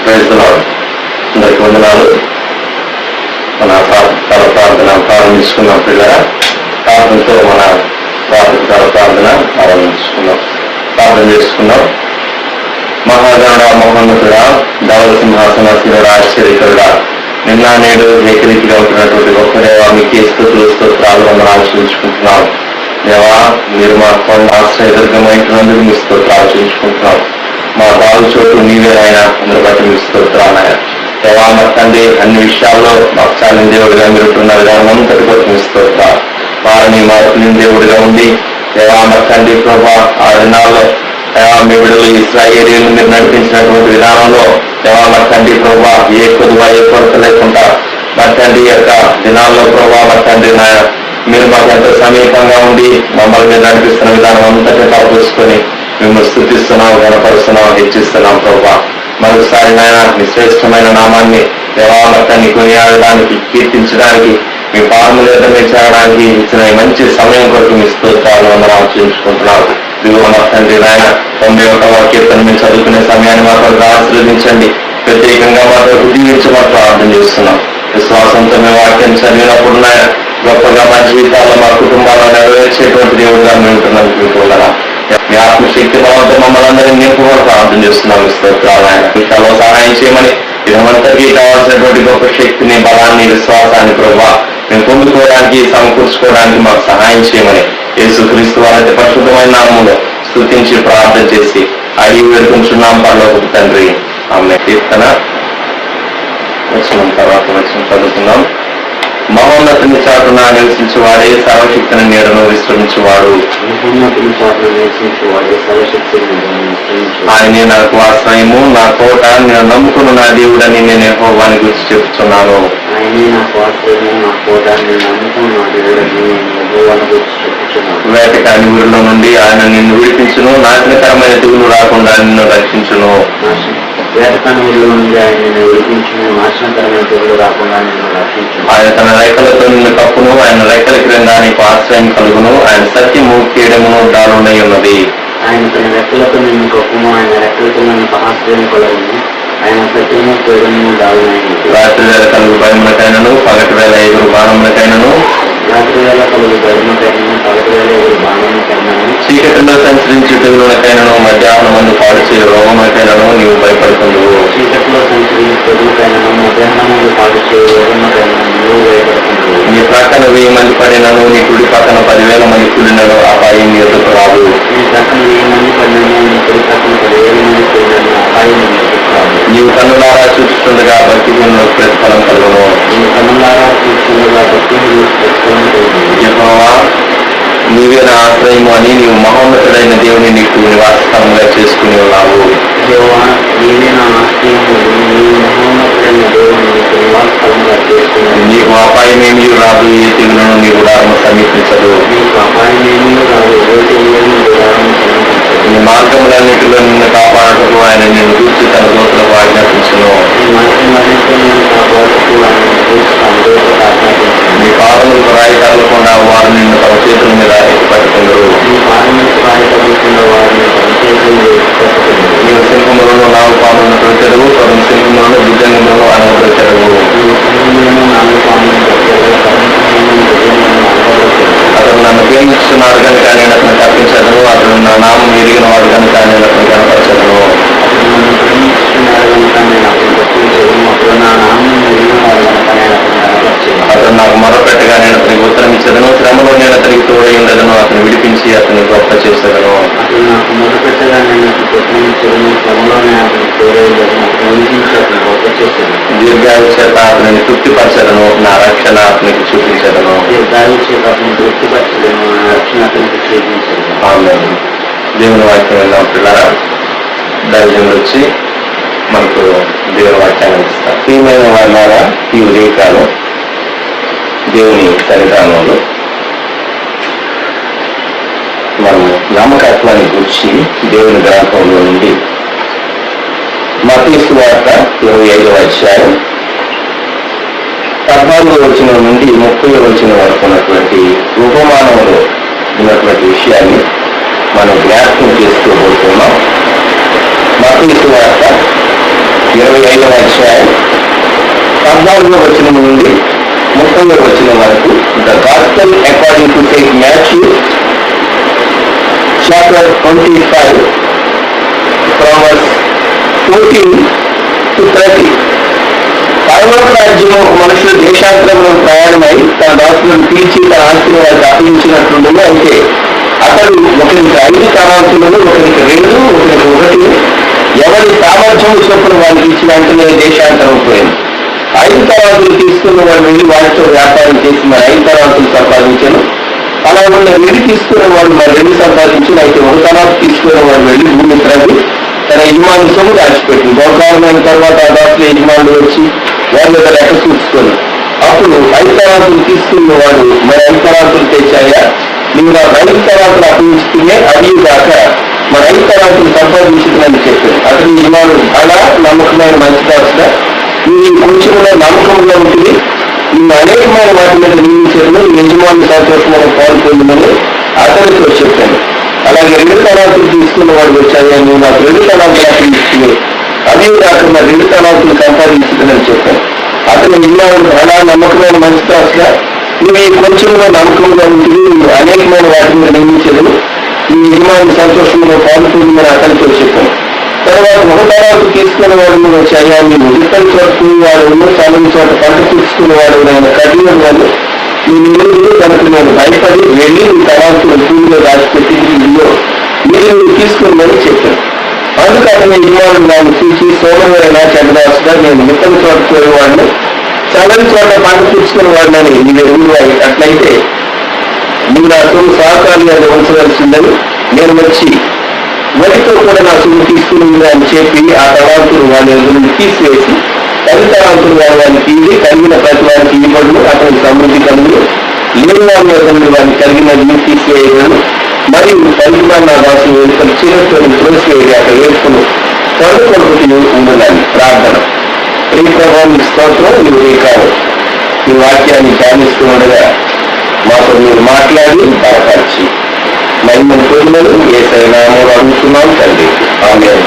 Praise the lord. అందరికీ వందనాలు. మన ప్రార్థన ప్రారంభించుకున్నాం పిల్లరా. ప్రార్థనతో మన ప్రార్థన ప్రారంభించుకున్నాం, ప్రార్థన చేసుకున్నాం. మహాగణుడ, మహోన్నతుడా, ధవల సింహాసనాసీనుడా, ఆశ్చర్యకరుడా, నిన్న నేడు ఏకరీతిగా ఉంటున్నటువంటి గొప్ప దేవా, మీకే స్తోత్రాలు వందనాలు చెల్లించుకుంటున్నాం. దేవా, మీరు మా కొండ ఆశ్రయదుర్గమైనందుకు మీ స్తోత్రాలు చెల్లించుకుంటున్నాం. మా బాగు చోటు నీవే ఆయన, అందరి బట్టి మీ స్తోత్రాలు ఆయన. దేవా, మా తండ్రి అన్ని విషయాల్లో మాకు చాలిన దేవుడిగా మీరు ఉంటున్నారు. అంతటి బట్టి మీ స్తోత్రాలు. వారిని మార్పుని దేవుడిగా ఉండి దేవా, మా తండ్రి ప్రభా, ఆ దినాల్లో మీ విడుదల ఇశ్రాయేలీయులను మీరు నడిపించినటువంటి విధానంలో దేవా, మా తండ్రి ప్రభా, ఏ కొద్దిగా ఏ కొరత లేకుండా మా తండ్రి యొక్క దినాల్లో ప్రభా, మా తండ్రి మీరు మాకు ఎంతో సమీపంగా ఉండి మమ్మల్ని మీరు నడిపిస్తున్న విధానం అంతటి కాపుసుకొని మిమ్మల్ని స్తుతిస్తున్నాం, గణపరుస్తున్నాం, హెచ్చిస్తున్నాం ప్రభా. మరొకసారి నాయన మీ శ్రేష్టమైన నామాన్ని దేవా, మా తండ్రి కొనియాడడానికి, కీర్తించడానికి, మీ పాదముల మీద మీరు చేరడానికి ఇచ్చిన మంచి సమయం కొరకు మీ స్తోత్రాలు వందనాలు చెల్లించుకుంటున్నారు. ఇదిగో మా తండ్రి నాయన 91వ కీర్తన మీరు చదువుకునే సమయాన్ని మాకు ఆశీర్వదించండి. ప్రత్యేకంగా మాతో దీవించమని ప్రార్థన చేస్తున్నాం. విశ్వాసంతో మేము వాక్యం చదివినప్పుడు నాయన గొప్పగా మా జీవితాల్లో, మా కుటుంబాల్లో నెరవేర్చేటువంటి దేవుడుగా మేము ఉంటున్నాం. మీకు మీ ఆత్మశక్తి బలంతో మమ్మల్ని అందరినీ నింపుకొని ప్రార్థన చేస్తున్నాం. స్తోత్రాలు ఆయన విషయాల్లో సహాయం చేయమని, ఇదంతటికీ కావాల్సినటువంటి గొప్ప శక్తిని, బలాన్ని, విశ్వాసాన్ని ప్రభావ మేము పొందుకోవడానికి, సమకూర్చుకోవడానికి మాకు సహాయం చేయమని యేసుక్రీస్తు వారి పరిశుద్ధమైన నామములో స్తుతించి ప్రార్థన చేసి అడిగి వేడుకుంటున్నాం పరలోకపు తండ్రి. ఆమె కీర్తన వచ్చిన తర్వాత వచ్చిన చదువుతున్నాం. మహోన్నతుని చాటున నివసించేవాడే సర్వశక్తిని నీడను విశ్రమించేవాడు. ఆయనే నాకు ఆశ్రయము, నా కోట, నేను నమ్ముకున్న నా దేవుడని నేను యెహోవాని గురించి చెప్తున్నాను. వేటకాని ఊరిలో నుండి ఆయన నిన్ను విడిపించును, నాశనకరమైన తెగులు రాకుండా నిన్ను రక్షించును. ఆయన తన రెక్కలతో నిన్ను కప్పును, ఆయన రెక్కల క్రింద నీకు ఆశ్రయం కలుగును. ఆయన సత్యము, కీడమును డాలునై ఉన్నది. ఆయన తన రెక్కలతో నిన్ను కప్పును, ఆయన రెక్కలతో నిన్ను ఆశ్రయం కలుగును. ఆయన సత్యము, కీడమును డాలునై ఉన్నది. రాత్రి వేళ కలుగు భయములకైనను, పగటి వేళ ఎదురు బాణములకైనను, రాత్రి వేళ కలుగు భయములకైనను, పగటి వేళ ఎదురు బాణములకైనను, చీకటిలో సంచరించే తెగులకైనను, మధ్యాహ్నం మందు పాడు చేయ రోగములకైనను నీవు భయపడుతుండవు. చీకటిలో సంచరించే తెగులకైనను, మధ్యాహ్నం మందు పాడు చేయ రోగములకైనను నీవు భయపడుతుండవు. నీ ప్రక్కన 1000 మంది పడినను, నీ కుడి పక్కన 10,000 మంది కూడినను అపాయం నీ ఎదుకు రాదు. నీ ప్రక్కన 1000 మంది పడినను, నీ కుడి పక్కన 10,000 మంది కూడినను అపాయం నీ ఎదుకు రాదు. నీవు కన్నులారా చూస్తుండగా భక్తి ప్రతిఫలం కలుగును. నీవు కన్నులారా చూస్తుండగా భక్తి ప్రతిఫలం కలుగును. యెహోవా, నీవే నా ఆశ్రయము అని నీవు మహోన్నతుడైన దేవుని నీకు నివాసస్థలంగా చేసుకుని ఉన్నావు. యెహోవా, నీవే నా ఆశ్రయము, నీవు మహోన్నతుడైన దేవుని నీకు నివాసస్థలంగా చేసుకుని నీకు అపాయమేమీ రాదు, ఏ తెగులను నీ గుడారము సమీపించదు. నీకు అపాయమేమీ రాదు, ఏ తెగులను గుడారము సమీపించదు. నీ మార్గములన్నిటిలో నిన్ను కాపాడటకు ఆయన నిన్ను చూసి తన దూతలకు ఆజ్ఞాపించును. నీ మార్గములన్నిటిలో నిన్ను కాపాడుటకు ఆయన చూసి తన దూతలకు ఆజ్ఞాపించును. నీ పాదములకు రాయి తగలకుండా వారు నిన్ను తమ చేతుల మీద ఎత్తిపట్టుకుందరు. నీ పాదములకు రాయి తగలకుండా వారిని తమ చేతుల మీద ఎత్తిపట్టుకుందరు. నీవు సింహములను, నాగుపాములను ప్రచరువు, పదం సింహములను, భుజంగములను అనగొట్టరువు. నీవు సింహములను, నాగుపాములను ప్రచరువు, పదం సింహములను, భుజంగములను అనగొట్టరువు. అతను నన్ను ప్రేమిస్తున్నాడు కనుక నేను అతను తప్పించను, అతను నా నామం ఎరిగిన వాడు కనుక నేను అతను కనపరచను. అతను నన్ను ప్రేమిస్తున్నాడు కనుక నేను అతను తప్పించను, అతను నా నామం ఎరిగిన వాడు కనుక నేను అతను కనపరచను. అతను నాకు మొరపెట్టగా నేను అతనికి ఉత్తరం ఇచ్చేదను, శ్రమలో నేను అతనికి తోడై ఉండదను, అతను విడిపించి అతని గొప్ప చేసేదను. అతను నాకు మొదలుపెట్టగా నేను అతను ఉత్తరం శ్రమలో నేను అతనికి తోడై ఉండదను, అతను విడిపించి అతను గొప్ప చేసేదను. దీర్ఘాయు చేత అతనిని తృప్తిపరచదను, నా రక్షణ అతనికి చూపించదను. దీర్ఘాయు చేత అతను తృప్తిపరచదను, నా రక్షణ అతనికి చూపించదను. ఆమేన్. దేవుని వాక్యం విన్నాం పిల్లరా. దర్జనులు వచ్చి మనకు దేవుని వాక్యాన్ని ఇస్తారు. ప్రియమైన వాళ్ళారా, ఈ ఉదయకాలం దేవుని సన్నిధానంలో మనము నామకత్వాన్ని గురించి దేవుని గ్రంథంలో నుండి మత్తయి సువార్త 25వ అధ్యాయం 14వ వచనం నుండి 30వ వచనం వరకు ఉన్నటువంటి ఉపమానంలో ఉన్నటువంటి విషయాన్ని మనం జ్ఞాపకం చేసుకోబోతున్నాం. మత్తయి సువార్త 25వ అధ్యాయం 14వ వచనం నుండి 30వ వచనం వరకు. The gospel according to Saint Matthew chapter 25 from verse 14 to 30. పరలోక రాజ్యము ఒక మనుషులు దేశాంతరంలో ప్రయాణమై తన దాసులను పిలిచి తన ఆస్తిని వారికి అప్పగించినట్లుండగా, అయితే అతడు ఒకరికి 5 తలాంతులను, ఒకరికి 2, ఒకరికి 1, ఎవరి సామర్థ్యం చొప్పున వారికి ఇచ్చిన వెంటనే దేశాంతరం పోయింది. 5 తలాంతులు తీసుకున్న వాడు వెళ్ళి వాటితో వ్యాపారం చేసి మరి 5 తలాంతులు సంపాదించాను. అలా ఉన్న 2 తీసుకున్న వాడు మరి 2 సంపాదించిన, అయితే 1 తలాంతు తీసుకున్న వాడు వెళ్ళి భూమి త్రవ్వి తన యజమాని సొమ్ము దాచిపెట్టింది. బహుకాలమైన తర్వాత ఆ దాసుల యజమానులు వచ్చి వారి మీద లెక్క చూసుకొని, అప్పుడు 5 తలాంతులు తీసుకున్న వాడు మరి 5 తలాంతులు తెచ్చాయా, నువ్వు నాకు 5 తలాంతులు అప్పగించుకునే అది కాక మరి 5 తలాంతులు సంపాదించుకుని చెప్పాడు. అతని యజమానుడు, అలా నమ్మకమైన మంచి దాసుగా నీ కొంచెంలో నమ్మకంగా ఉంటుంది, నిన్ను అనేకమైన వాటి మీద నియమించడం నీ యజమాని సంతోషమైన పాలు పొందమని అతనితో చెప్పాను. అలాగే 2 తలాంతులు తీసుకున్న వాడు వచ్చాయా, నువ్వు నాకు 2 తలాంతులు అప్పగించుకుని అది కాకుండా 2 తలాంతులు సంపాదించుకుని చెప్పాను. అతని యజమానుడు, అలా నమ్మకమైన మంచి దాసుగా నువ్వు ఈ కొంచెంలో నమ్మకంగా ఉంటుంది, నువ్వు అనేకమైన వాటి మీద నియమించడం నీ యజమాని సంతోషంలో పాలు పొందమని అతనితో చెప్పాను. తర్వాత 1 తలాంతు తీసుకున్న వాడు వచ్చాయా, నువ్వు ఉడిపని చోటుకునే వాడు చల్లని చోట పంట తీసుకునేవాడు ఆయన కఠిన వాళ్ళు ఈ నిలువులు కనుక నేను భయపడి వెళ్ళి నీ తలాంతులు భూమిలో దాచిపెట్టి ఇల్లు మీరు తీసుకున్నామని చెప్పాను. అందుకు అతని యజమానుడు నన్ను చూసి, సోమవారైనా చెడ్డదాసుగా నేను మిత్తని చోట పోయేవాడిని, చల్లని చోట పంట తీసుకునే వాడినని నీవు ఎరుగువాయి. అట్లయితే నువ్వు నా సొమ్ము సహకారులుగా ఉంచవలసిందని నేను వచ్చి వాటితో కూడా నా సొమ్ము తీసుకుని అని చెప్పి ఆ తలాంతులు వాడి ఎదురు తీసివేసి 10 తలాంతులు వారికి ఇవి కలిగిన ప్రతి వారికి ఇవ్వడం, అతని సమృద్ధి కలుగు లేని వారి ఎదురు వారికి కలిగినది తీసివేయడం, మరియు కలిగిన నా దాసులు వెనుకలు చిరత్వం త్రోసివేసి అక్కడ వేసుకుని త్వర కొడుకుతూ ఉండాలి. ప్రార్థన. ఈ ప్రభావం స్తోత్రం, నువ్వు కాదు ఈ వాక్యాన్ని ధ్యానిస్తూ ఉండగా మాతో మీరు మాట్లాడి బలపరిచి మహిమను పొందలు యేసయ్య నామములో అడుగుతున్నాం తండ్రి, ఆమేన్.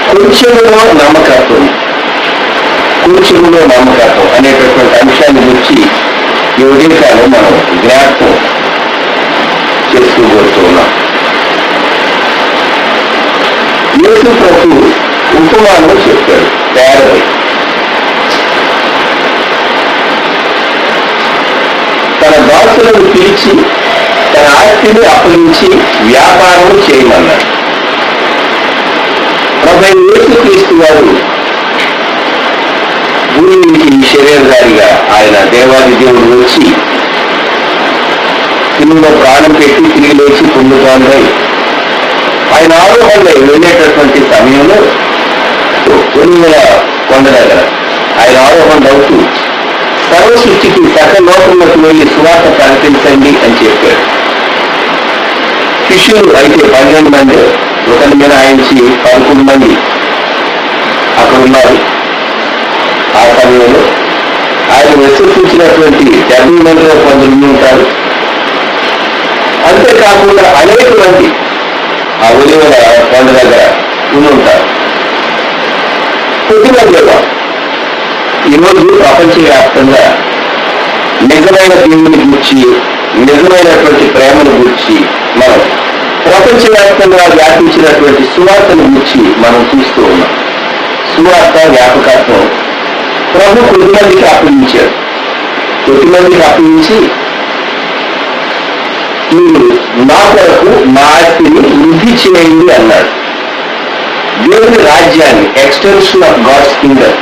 కొంచెంలో నమ్మకత్వం, కొంచెంలో నమ్మకత్వం అనేటటువంటి అంశాన్ని గురించి ఈ ఉదయకాలం మనం జ్ఞాపకం చేసుకోబోతున్నాం. యేసు ప్రభు ఉపమానం చెప్పాడు. పేదవి తన దాసులను పిలిచి తన ఆస్తిని అప్పగించి వ్యాపారం చేయమన్నాడు. ప్రభు యేసుక్రీస్తు వారు భూమికి శరీరధారిగా ఆయన దేవాది దేవుడు వచ్చి తిరుగులో ప్రాణం పెట్టి తిరిగి లేచి పొందుతాండై ఆయన ఆరోహణలో వెళ్ళేటటువంటి సమయంలో కొన్నివేల కొండ దగ్గర ఆయన ఆరోహణ అవుతూ సర్వ సృష్టికి సకల లోకంలోకి వెళ్ళి సువార్త ప్రకటించండి అని చెప్పాడు. శిష్యులు అయితే 12 మంది, ఒకరి మీద ఆయనకి 11 మంది అక్కడ ఉన్నారు. ఆ సమయంలో ఆయన విశ్వసించినటువంటి 70 మందిలో కొందరు ఉంటారు. అంతేకాకుండా అనేక మంది ఆ ఉదయం కొండ దగ్గర ఉంటారు. కొద్దిమందిగా ఈరోజు ప్రపంచవ్యాప్తంగా నిజమైన దేవుని గురించి, నిజమైనటువంటి ప్రేమను గురించి మనం ప్రపంచవ్యాప్తంగా వ్యాపించినటువంటి సువార్తను గురించి మనం చూస్తూ ఉన్నాం. సువార్త వ్యాపకత్వం ప్రభు కొద్దిమందికి అప్పగించాడు. కొద్దిమందికి అప్పగించి మీరు నా కొరకు నా ఆస్తిని వృద్ధి చేయండి అన్నాడు. దేవుని రాజ్యాన్ని, ఎక్స్టెన్షన్ ఆఫ్ గాడ్స్ కింగ్డమ్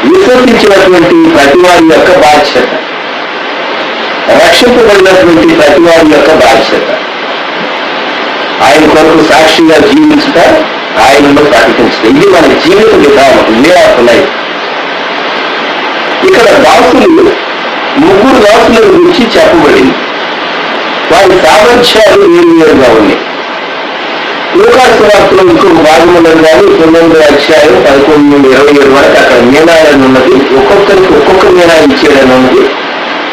విశ్వసించినటువంటి ప్రతి వారి యొక్క బాధ్యత, రక్షింపబడినటువంటి ప్రతి వారి యొక్క బాధ్యత ఆయన కొరకు సాక్షిగా జీవించుట, ఆయనను ప్రకటించుట. ఇది మన జీవిత విధానం, వే ఆఫ్ లైఫ్. ఇక్కడ దాసులు 3 దాసుల గురించి చెప్పబడింది. వారి సామర్థ్యాలు వేరువేరుగా ఉన్నాయి. లూకాసు సువార్తలో ఇంకొక భాగం ఉన్నది, కానీ 9వ అధ్యాయం 11 నుండి 27 వరకు అక్కడ మీనాలని ఉన్నది. ఒక్కొక్కరికి ఒక్కొక్క మీనా ఇచ్చేయడం ఉన్నది.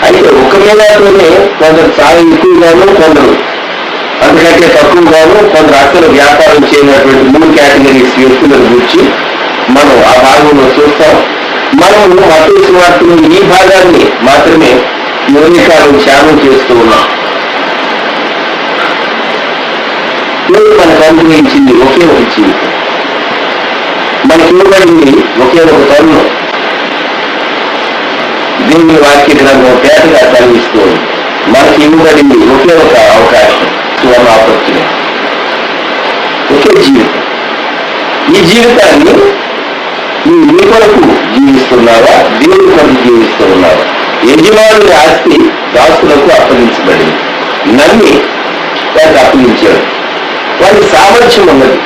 అయితే ఒక మీనాతోనే కొందరు చాలా ఎక్కువగాను, కొందరు అందుకంటే తక్కువగాను కొందరు అక్కలు వ్యాపారం చేయనటువంటి 3 కేటగిరీస్ వ్యక్తులను గురించి మనం ఆ భాగంలో చూస్తాం. మనం మత్తయి సువార్తలో ఈ భాగాన్ని మాత్రమే యోనికాలం ధ్యానం చేస్తూ ఉన్నాం. దేవుడు మనకు అనుగ్రహించింది ఒకే ఒక జీవితం, మనకి ఇవ్వబడింది ఒకే ఒక తరుణం. దేవుని వాక్య గ్రంథం పేటగా కలిగిస్తూ మనకి ఇవ్వబడింది ఒకే ఒక అవకాశం, ఆపర్చునిటీ, ఒకే జీవితం. ఈ జీవితాన్ని నీ కొరకు జీవిస్తున్నావా, దేవుని కొరకు జీవిస్తున్నావా? యజమానుని ఆస్తి దాసులకు అప్పగించబడింది, నమ్మి వారికి అప్పగించాడు. వారికి సామర్థ్యం ఉన్నది.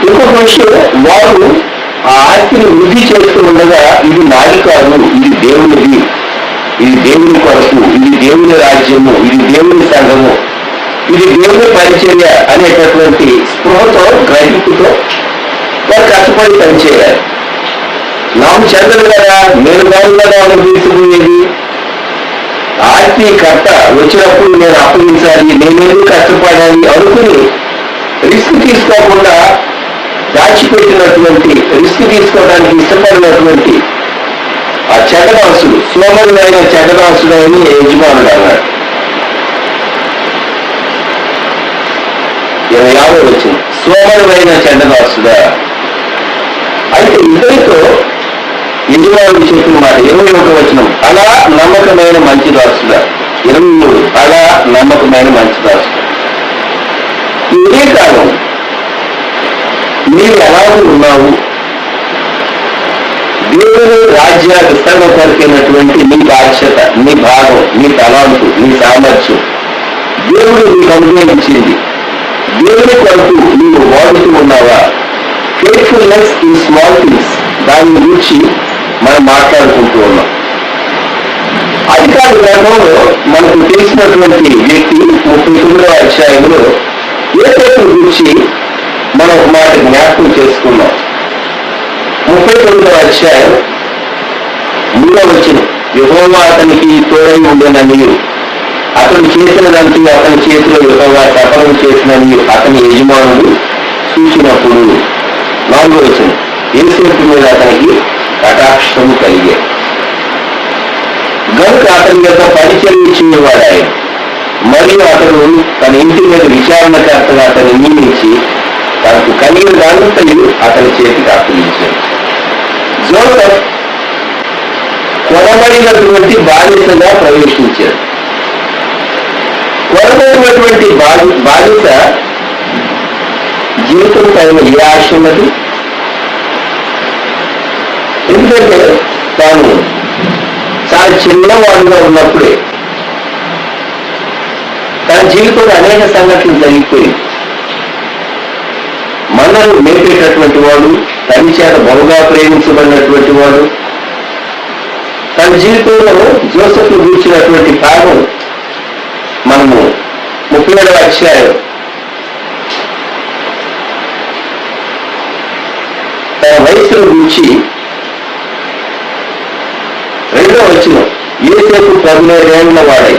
ఇంకొక విషయం, వారు ఆ ఆస్తిని వృద్ధి చేస్తూ ఉండగా ఇది నాది కాదు, ఇది దేవునిది, ఇది దేవుని కొరకు, ఇది దేవుని రాజ్యము, ఇది దేవుని సంఘము, ఇది దేవుని పరిచర్య అనేటటువంటి స్పృహతో, గ్రహింపుతో వారు కష్టపడి పనిచేయాలి. నాకు చెందదు కదా, నేను బాగుందా అనిపించుకునేది. ఆస్తి కర్త వచ్చినప్పుడు నేను అప్పగించాలి, నేనేది కష్టపడాలి అనుకుని రిస్క్ తీసుకోకుండా దాచిపెట్టినటువంటి, రిస్క్ తీసుకోవడానికి ఇష్టపడినటువంటి ఆ చెడ్డదాసుడు, సోమరుడైన చెడ్డదాసుడు అని యజమానుడు అన్నాడు. 50 వచ్చింది, సోమరుడైన చెడ్డదాసుడా. అయితే ఇద్దరితో యజమానుడు చెప్పిన మాట 21 వచనం, అలా నమ్మకమైన మంచి దాసుడా. 23, అలా నమ్మకమైన మంచి దాసుడా. ఇదే కాలం నీవు ఎలాగూ ఉన్నావు, దేవుని రాజ్య విస్తరణ కొరకైనటువంటి నీ బాధ్యత, నీ భాగం, నీ తలాంతు, నీ సామర్థ్యం దేవుడు నీకు అనుగ్రహించింది. దేవుని కొరకు నీవు వాడుతూ ఉన్నావా? ఫెయిత్ఫుల్నెస్ ఇన్ స్మాల్ థింగ్స్, దాని గురించి మనం మాట్లాడుకుంటూ ఉన్నాం. అధికార గ్రంథంలో మనకు తెలిసినటువంటి వ్యక్తి 39వ అధ్యాయంలో యోసేపు గురించి మనం ఒక మాట జ్ఞాపకం చేసుకున్నాం. 39వ అధ్యాయం 3వ వచనం, యెహోవా అతనికి తోడై ఉండెననియు, అతను చేసినదంతా అతని చేతిలో యెహోవా సఫలం చేసినని అతని యజమానుడు చూసినప్పుడు. 4వ వచనం, యోసేపు మీద అతనికి కటాక్షము కలిగే, గనుక అతని యొక్క పరిచర్య చేయవాడు ఆయన. మరియు అతడు తన ఇంటి మీద విచారణకర్తగా అతన్ని నియమించి తనకు కలిగినదంతయు అతని చేతికి అప్పగించాడు. జోసెఫ్ కొనబడినటువంటి బాధ్యతగా ప్రవేశించాడు. కొనబడినటువంటి బాధ్యత జీవితం పైన ఏ ఆశ ఉన్నది? ఎందుకంటే తాను చాలా చిన్నవాడుగా ఉన్నప్పుడే తన జీవితంలో అనేక సంఘటనలు జరిగిపోయింది. మనల్ని మేపేటటువంటి వాడు, తన చేత బహుగా ప్రేమించబడినటువంటి వాడు. తన జీవితంలో జోసెఫ్ గురించినటువంటి భాగం మనము 37వ అధ్యాయం తన వయసుల గురించి 2వ వచనం, యోసేపు 17 ఏళ్ల వాడై,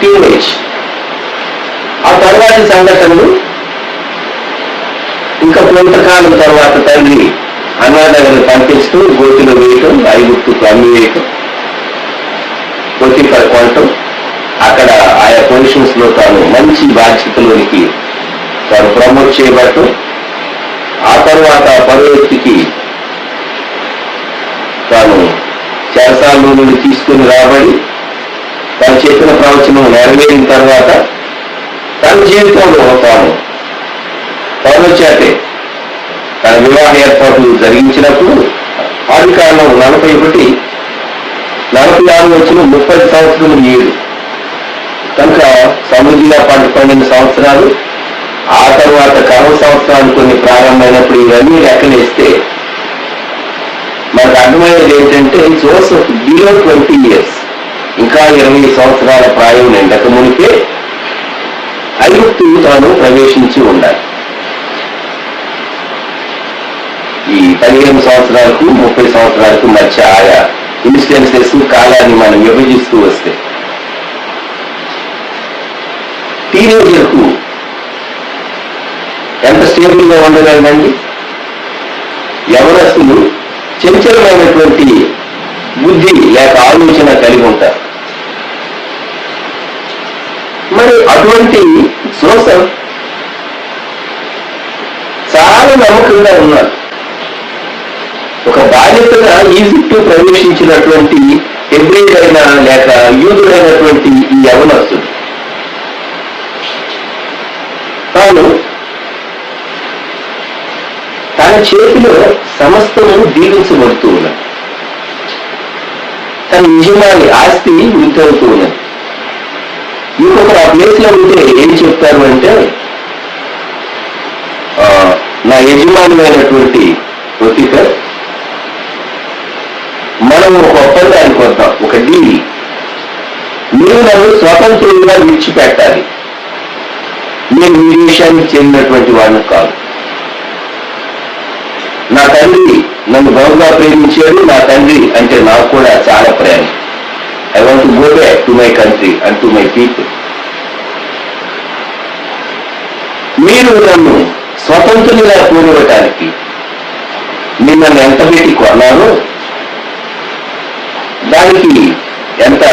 టీనేజ్. ఆ తర్వాతి సంఘటనలు ఇంకా కొంతకాలం తర్వాత తండ్రి అనాథలను పంపిస్తూ గోతిలో వేయటం, ఐగుప్తుకు అమ్మి వేయటం, పోతీఫర్ కొనటం, అక్కడ ఆయా పొజిషన్స్ లో తాను మంచి బాధ్యతలోనికి తాను ప్రమోట్ చేయబడటం, ఆ తర్వాత పరువెత్తికి తాను చెరసాలలో నుండి తీసుకుని రాబడి తను చెప్పిన ప్రవచనం నెరవేరిన తర్వాత తన జీవితంలో తాను చేతే తన వివాహ ఏర్పాట్లు జరిగించినప్పుడు ఆది కాలం 41, 46 వచ్చిన 30 సంవత్సరములు ఏడు కనుక సమృద్ధిగా పన్నెండు సంవత్సరాలు. ఆ తర్వాత కర్మ సంవత్సరాలు కొన్ని ప్రారంభమైనప్పుడు ఇవన్నీ లెక్కలేస్తే మనకు అర్థమయ్యేది ఏంటంటే జోసెఫ్ బిలో 20 years, ఇంకా 20 సంవత్సరాల ప్రాయం నిండక మునిపే ఐగుప్తు తాను ప్రవేశించి ఉండాలి. ఈ 15 సంవత్సరాలకు 30 సంవత్సరాలకు మధ్య ఆయా ఇన్స్టెన్సెస్ కాలాన్ని మనం విభజిస్తూ వస్తే టీనేజర్కు ఎంత స్టేబుల్గా ఉండగలదండి? యవనస్తులు చంచలమైనటువంటి బుద్ధి లేక ఆలోచన కలిగి ఉంటారు. మరి అటువంటి జోసెఫ్ చాలా నమ్మకంగా ఉన్నారు. ఒక బాధ్యతగా ఈజిప్టు ప్రవేశించినటువంటి హెబ్రీయుడైన లేక యూదుడైనటువంటి ఈ యవనస్తుడు తాను తన చేతిలో సమస్తము దీవించబడుతూ ఉన్నాడు. తన యజమాని ఆస్తి వృద్ధి అవుతూ ఉన్నది. ఇంకొకరు ఆ ప్లేస్ లో ఉంటే ఏం చెప్తారు అంటే, నా యజమానమైనటువంటి పొతిఫర్, మనం ఒక ఒప్పందానికి వద్దాం, ఒక డీల్. మీరు నన్ను స్వతంత్రంగా విడిచిపెట్టాలి. నేను ఈ విషయానికి చెందినటువంటి వాడిని కాదు. నా తండ్రి నన్ను బహుగా ప్రేమించాడు. నా తండ్రి అంటే నాకు కూడా చాలా ప్రేమ. I want to go back to my country and to my people. మీరు నన్ను స్వతంత్రునిగా పోనివ్వటానికి మిమ్మల్ని ఎంత పెట్టి కొన్నారో దానికి ఎంత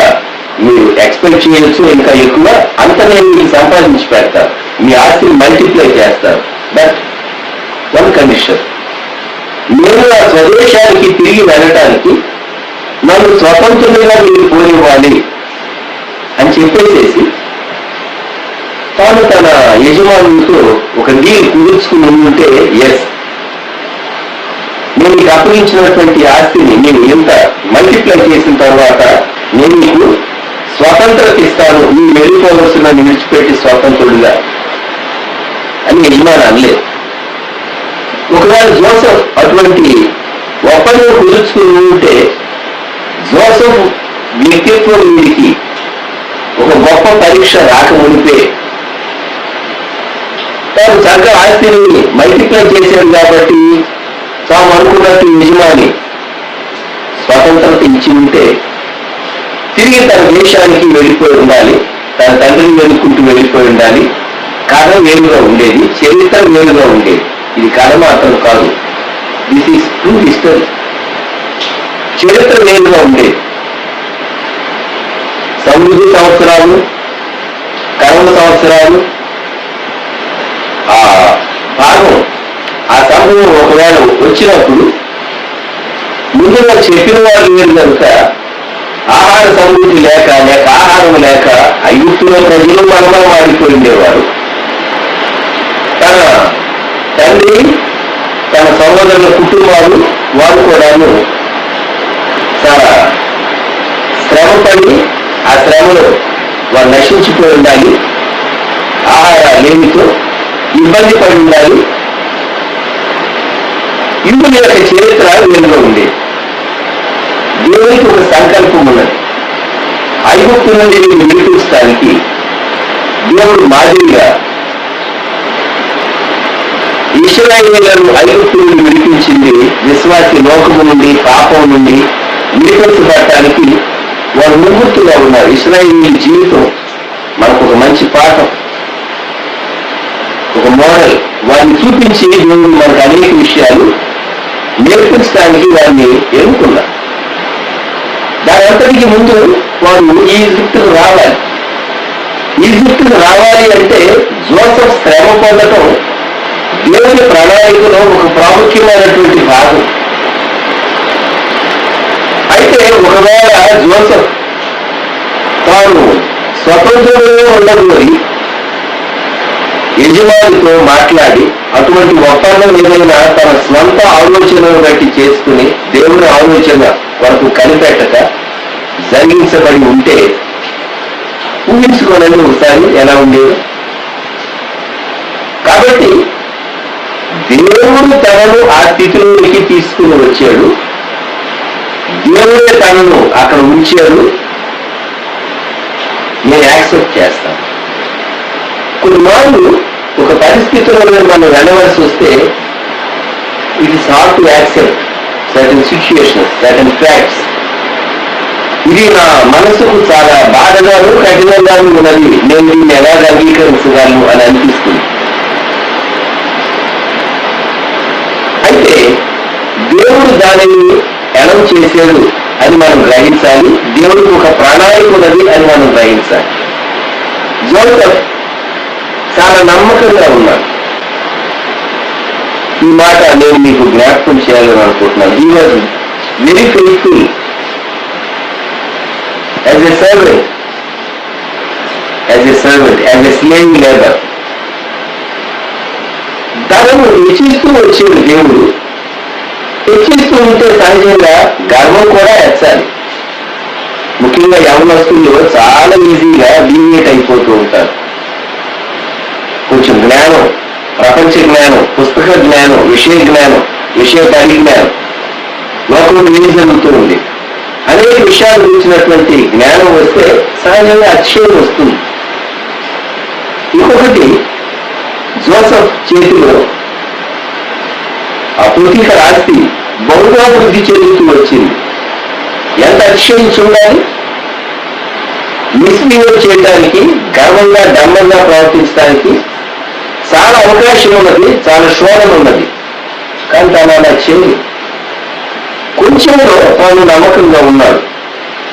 మీరు ఎక్స్పెక్ట్ చేయొచ్చు, ఇంకా ఎక్కువ అంత నేను మీకు సంపాదించి పెడతాను. మీ ఆస్తిని మల్టిప్లై చేస్తారు. బట్ వన్ కండిషన్, నేను ఆ స్వదేశానికి తిరిగి వెళ్ళటానికి నన్ను స్వతంత్రునిగా మీరు పోనివ్వాలి అని చెప్పేసేసి తాను తన యజమానులతో ఒక డీల్ కుదుర్చుకుని ఉంటే, ఎస్, నేను మీకు అప్పగించినటువంటి ఆస్తిని నేను ఎంత మల్టిప్లై చేసిన తర్వాత నేను మీకు స్వతంత్రత ఇస్తాను, మీరు వెళ్ళిపోవలసిన విడిచిపెట్టి స్వతంత్రుడిగా అని యజమాని అనలేదు. ఒకవేళ జోసెఫ్ అటువంటి ఒప్పందం కుదుర్చుకుని ఉంటే జోసెఫ్ వ్యక్తిత్వం వీడికి ఒక గొప్ప పరీక్ష రాకమునిపే తాను చక్కగా ఆస్తిని మల్టిప్లై చేశాడు కాబట్టి తాము అనుకున్నట్టు యజమాని స్వతంత్రత ఇచ్చి ఉంటే తిరిగి తన దేశానికి వెళ్ళిపోయి ఉండాలి, తన తండ్రిని వెనుక్కుంటూ వెళ్ళిపోయి ఉండాలి. కథ వేరుగా ఉండేది, చరిత్ర వేరుగా ఉండేది. ఇది కథ మాత్రం కాదు, దిస్ ఈస్ ట్రూ హిస్టరీ. చరిత్ర వేరుగా ఉండేది. సమృద్ధి సంవత్సరాలు, కరుణ సంవత్సరాలు, ఆ భాగం, ఆ సంభవం ఒకవేళ వచ్చినప్పుడు ముందుగా చెప్పిన వారు వేరు కనుక ఆహార సమృద్ధి లేక ఆహారం లేక ఐగుప్తులో ప్రజలు మనమని వాడిపోయి ఉండేవారు. తన తండ్రి, తన సహోదరుల కుటుంబాలు వారు కూడాను చాలా శ్రమపడి ఆ శ్రమలో వారు నశించిపోయి ఉండాలి. ఆహార లేమితో ఇబ్బంది పడి ఉండాలి. యూదుల యొక్క చరిత్ర వేరుగా ఉండేది. దేవునికి ఒక సంకల్పం ఉన్నది. ఐగుప్తు నుండి నేను విడిపించడానికి దేవుడు మాదిరిగా ఇశ్రాయేలును ఐగుప్తు నుండి విడిపించింది విశ్వాసి లోకము నుండి, పాపం నుండి విడిపించబడటానికి వారు ముంగుర్తుగా ఉన్నారు. ఇశ్రాయేలు జీవితం మనకు ఒక మంచి పాఠం, ఒక మోడల్. వారిని చూపించి దేవుడు మనకు అనేక విషయాలు నేర్పించడానికి వారిని ఎన్నుకున్నారు. దాని అంతటికి ముందు వారు ఈజిప్టుకు రావాలి. ఈజిప్టుకు రావాలి అంటే జోసెఫ్ శ్రమ పొందటం దేవుని ప్రణాళికలో ఒక ప్రాముఖ్యమైనటువంటి భాగం. అయితే ఒకవేళ జోసెఫ్ తాను స్వతంత్రంగా ఉండబోయి యజమానితో మాట్లాడి అటువంటి ఒప్పందం ఏదైనా తన స్వంత ఆలోచనను బట్టి చేసుకుని దేవుని ఆలోచన వరకు కనిపెట్టక జరిగించబడి ఉంటే ఊహించుకోనండి ఒకసారి ఎలా ఉండేది. కాబట్టి దేవుడు తనను ఆ స్థితిలోనికి తీసుకుని వచ్చాడు. దేవుడే తనను అక్కడ ఉంచాడు. నేను యాక్సెప్ట్ చేస్తాను. కొన్నిమార్లు ఒక పరిస్థితిలో మనం వెళ్ళవలసి వస్తే it is hard to accept certain situations, certain facts. ఇది నా మనసుకు చాలా బాధగాను కఠినంగాను ఉన్నది, నేను దీన్ని ఎలా అంగీకరించగలను అని అనిపిస్తుంది. అయితే దేవుడు దానిని ఎలా చేశాడు అని మనం గ్రహించాలి. దేవుడికి ఒక ప్రణాళిక ఉన్నది అని మనం గ్రహించాలి. జోసెఫ్ చాలా నమ్మకంగా ఉన్నాడు. ఈ మాట నేను మీకు జ్ఞాపకం చేయాలని అనుకుంటున్నాను. He was very faithful as a servant, as a slave labour. ధనము హెచ్చిస్తూ వచ్చేది దేవుడు. హెచ్చిస్తూ ఉంటే సహజంగా గర్వం కూడా హెచ్చాలి. ముఖ్యంగా యవనస్తుల్లో చాలా ఈజీగా డీవియేట్ అయిపోతూ ఉంటారు. కొంచెం జ్ఞానం, ప్రపంచ జ్ఞానం, పుస్తక జ్ఞానం, విషయ పరిజ్ఞానం, లోకంలో ఏం జరుగుతూ ఉంది అనేక విషయాలు గురించినటువంటి జ్ఞానం వస్తే సహజంగా అతిశయం వస్తుంది. ఇంకొకటి, జోసెఫ్ చేతిలో ఆ పొతిఫర్ ఆస్తి బహుగా వృద్ధి చెందుతూ వచ్చింది. ఎంత అతిశయించి ఉండాలి! మిస్బిహేవ్ చేయడానికి, గర్వంగా డంబంగా ప్రవర్తించడానికి చాలా అవకాశం ఉన్నది, చాలా శోధన ఉన్నది. కానీ తను అలా చేయదు. కొంచెంలో తాను నమ్మకంగా ఉన్నాడు.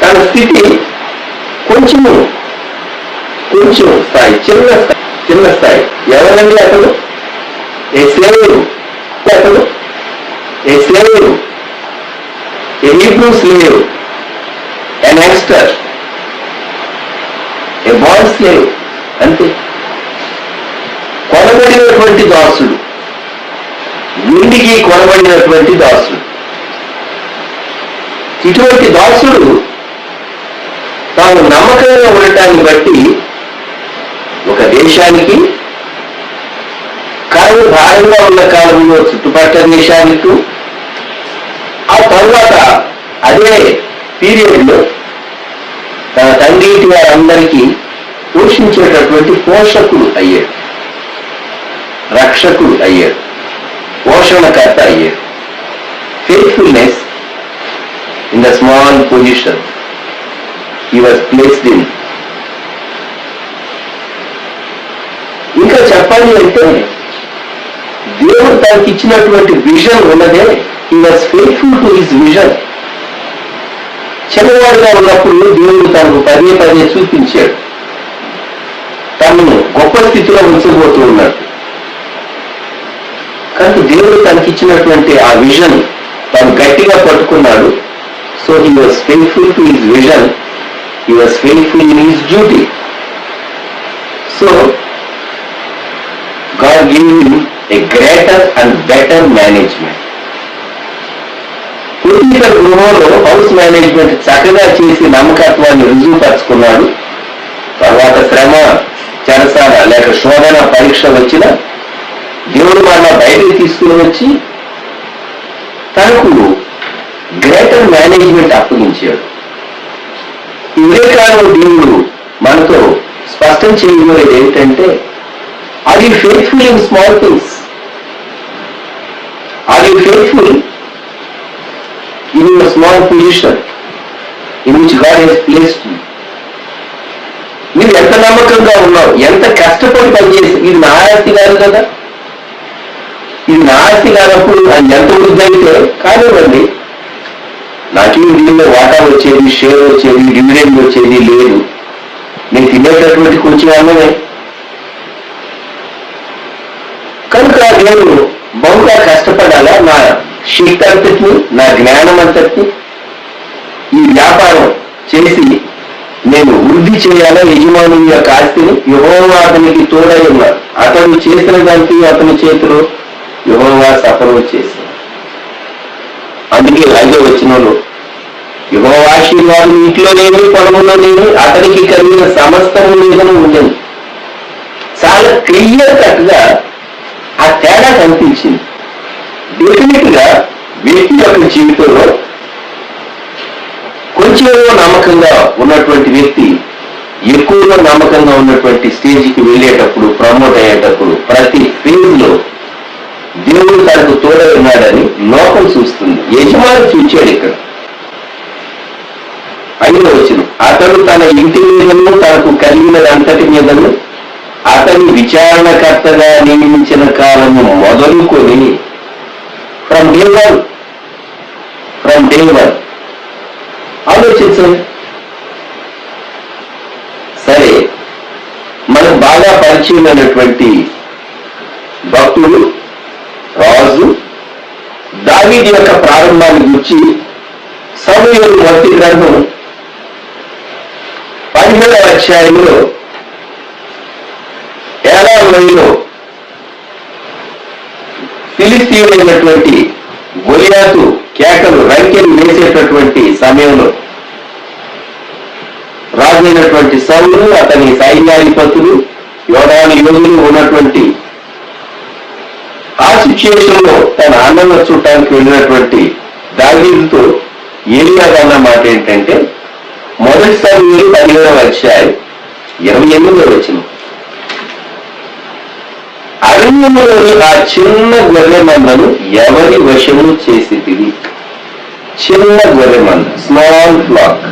తన స్థితి కొంచెం స్థాయి, చిన్న స్థాయి. ఎవరండి అతను? A slave, a Hebrew slave, a youngster, a boy slave, అంతే. కొనబడినటువంటి దాసుడు, విండికి కొనబడినటువంటి దాసుడు. ఇటువంటి దాసుడు తాను నమ్మకంగా ఉండటాన్ని బట్టి ఒక దేశానికి, కాలం భారంగా ఉన్న కాలంలో చుట్టుపక్కల దేశానికి, ఆ తర్వాత అదే పీరియడ్లో తన తండ్రి వారందరికీ పోషించేటటువంటి పోషకుడు అయ్యాడు, రక్షకుడు అయ్యాడు, పోషణకర్త అయ్యాడు. Faithfulness in the small position he was placed in. ఇంకా చెప్పాలి అంటే దేవుడు తనకి ఇచ్చినటువంటి విజన్ ఉన్నదే, he was faithful to his vision. చిన్నవాడుగా ఉన్నప్పుడు దేవుడు తనకు పదే చూపించాడు, తనను గొప్ప స్థితిలో ఉంచబోతూ ఉన్నాడు. కానీ దేవుడు తనకి ఇచ్చినటువంటి ఆ విజన్ తాను గట్టిగా పట్టుకున్నాడు. So he was faithful to his vision, he was faithful in his duty. So God gave him a greater and better management. Potiphar గృహంలో హౌస్ మేనేజ్మెంట్ చక్కగా చేసి నమ్మకత్వాన్ని రుజువుపరుచుకున్నాడు. తర్వాత శ్రమ, చెరసాల లేక శోధన పరీక్ష వచ్చిన దేవుడు మన బయటకు తీసుకుని వచ్చి తనకు గ్రేటర్ మేనేజ్మెంట్ అప్పగించాడు. ఈ ఉదయకాలంలో దేవుడు మనతో స్పష్టం చేయబోయేది ఏంటంటే, are you faithful in small things? Are you faithful in your small position in which God he's placed you? మీరు ఎంత నమ్మకంగా ఉన్నావు, ఎంత కష్టపడి పనిచేసి, ఇది నా ఆస్తి కాదు కదా, ఇది నా ఆస్తి కానప్పుడు అది ఎంత వృద్ధి అయితే కానివ్వండి, నాకేం దీనిలో వాటా వచ్చేది, షేర్ వచ్చేది, డివిడెండ్ వచ్చేది లేదు. నేను తినేటటువంటి కొంచెం అన్నమే. కనుక నేను బహుగా కష్టపడాలా, నా శక్తి అంతటిని, నా జ్ఞానం అంతటిని ఈ వ్యాపారం చేసి నేను వృద్ధి చేయాలా, యజమాని యొక్క ఆస్తిని. యెహోవా అతనికి తోడై ఉన్నారు, అతను చేసిన దానికి అతని చేతిలో యెహోవా సఫలం చేశారు. అందుకే 5వ వచనంలో యెహోవా ఆశీర్వాదం ఇంట్లోనేమి పొలంలోనేమి అతనికి కలిగిన సమస్తము మీదను ఉండేది. చాలా క్లియర్ కట్ గా ఆ తేడా కనిపించింది. డెఫినెట్ గా వ్యక్తి యొక్క జీవితంలో కొంచెం నమ్మకంగా ఉన్నటువంటి వ్యక్తి ఎక్కువగా నమ్మకంగా ఉన్నటువంటి స్టేజ్కి వెళ్ళేటప్పుడు, ప్రమోట్ అయ్యేటప్పుడు ప్రతి ఫేజ్ లో దేవుడు తనకు తోడై ఉన్నాడని లోకం చూస్తుంది. యజమాని చూచాడు. ఇక్కడ 5వ అతడు తన ఇంటి మీదను తనకు కలిగినదంతటి మీదను అతని విచారణకర్తగా నియమించిన కాలము మొదలుకొని ఫ్రమ్ డే వన్ ఆలోచించండి. సరే, మనకు బాగా పరిచయమైనటువంటి భక్తుడు రాజు దావీదు యొక్క ప్రారంభాన్ని గురించి సమూయేలు మొదటి గ్రంథం 17వ అధ్యాయంలో 7వ లోయలో ఫిలిస్తీయుడైనటువంటి గొలియాతు కేకలు రంకెలు వేసేటటువంటి సమయంలో రాజైనటువంటి సౌలు అతని సైన్యాధిపతులు యోధాను యోధులు ఉన్నటువంటి ఆ సిచ్యుయేషన్ లో తన అన్నం చూడటానికి వెళ్ళినటువంటి దావీదుతో ఏలియా అన్న మాట ఏంటంటే మొదటి సమూయేలు 17వ అధ్యాయం 28వ వచనం, అరణ్యములోని ఆ చిన్న గొర్రె మందను ఎవరి వశము చేసితివి? చిన్న గొర్రె మంద, స్మాల్ ఫ్లాక్,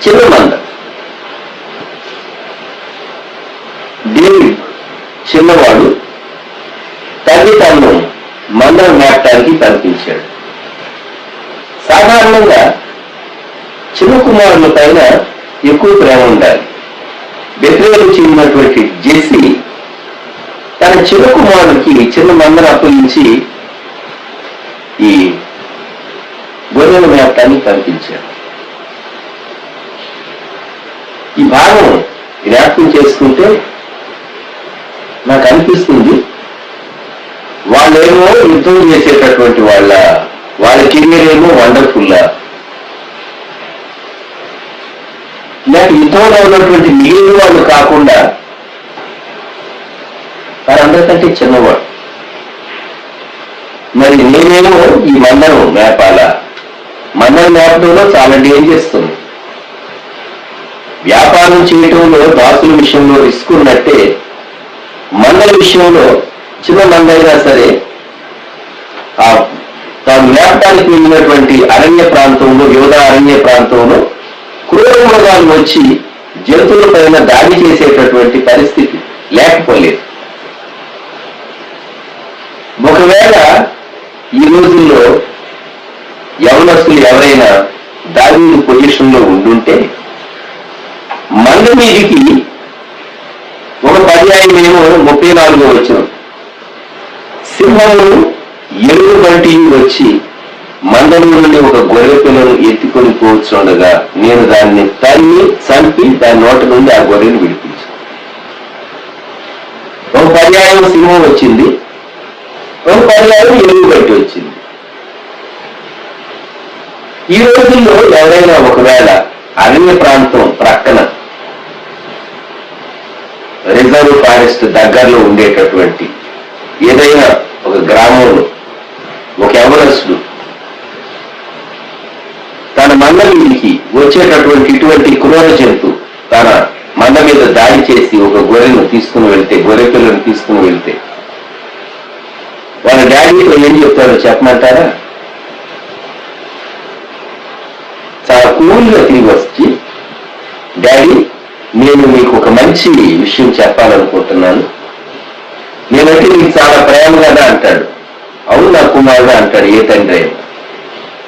చిన్న మంద. డేవిడ్ చిన్నవాడు, తల్లి తను మందను మేపటానికి కల్పించాడు. సాధారణంగా చిన్న కుమారుల పైన ఎక్కువ ప్రేమ ఉండాలి. బెత్లెహేము చెందినటువంటి జెస్సీ తన చిన్న కుమారుడికి చిన్న మందను అప్పగించి ఈ గొర్రెల మేపటాన్ని కల్పించాడు. ఈ భాగం జ్ఞాపకం చేసుకుంటే నాకు అనిపిస్తుంది, వాళ్ళేమో యుద్ధం చేసేటటువంటి వాళ్ళ కెరీర్ ఏమో వండర్ఫుల్, లేక యుద్ధంలో ఉన్నటువంటి మిగిలిన వాళ్ళు కాకుండా వారందరికంటే చిన్నవాడు. మరి నేనేమో ఈ మందను మేపాలా? మందను మేపడంలో చాలా డేంజర్స్ ఉంది. వ్యాపారం చేయటంలో దాసుల విషయంలో రిస్క్ ఉన్నట్టే మందల విషయంలో చిన్న మందైనా సరే తాను మేపటానికి వెళ్ళినటువంటి అరణ్య ప్రాంతంలో, యోధా అరణ్య ప్రాంతంలో క్రూర మృగాలు వచ్చి జంతువుల పైన దాడి చేసేటటువంటి పరిస్థితి లేకపోలేదు. ఒకవేళ ఈ రోజుల్లో యవనస్తులు ఎవరైనా దావీదు పొజిషన్ లో ఉండుంటే మంద మీదికి ఒక పర్యాయమేమో 34వ వచనం, సింహము ఎలుగు బంటి వచ్చి మందలో నుండి ఒక గొర్రె పిల్లను ఎత్తుకొని కూర్చుండగా నేను దాన్ని తన్ని చంపి దాని నోట నుండి ఆ గొర్రెను విడిపించాను. ఒక పర్యాయం సింహం వచ్చింది, ఒక పర్యాయం ఎలుగు బంటి వచ్చింది. ఈ రోజుల్లో ఎవరైనా ఒకవేళ అరణ్య ప్రాంతం ప్రక్కన రిజర్వ్ ఫారెస్ట్ దగ్గరలో ఉండేటటువంటి ఏదైనా ఒక గ్రామంలో ఒక ఎవరస్తుడు తన మంద మీదికి వచ్చేటటువంటి ఇటువంటి క్రూర జంతువు తన మంద మీద దాడి చేసి ఒక గొర్రెను తీసుకుని వెళ్తే, గొర్రె పిల్లను తీసుకుని వెళ్తే వాళ్ళ డాడీతో ఏం చెప్తాడో చెప్పమంటారా? చాలా కూల్గా తిరిగి వచ్చి, డాడీ నేను మీకు ఒక మంచి విషయం చెప్పాలనుకుంటున్నాను, నేనంటే నీకు చాలా ప్రేమ కదా అంటాడు. అవును నా కుమారుడు అంటాడు ఏ తండ్రి అయినా.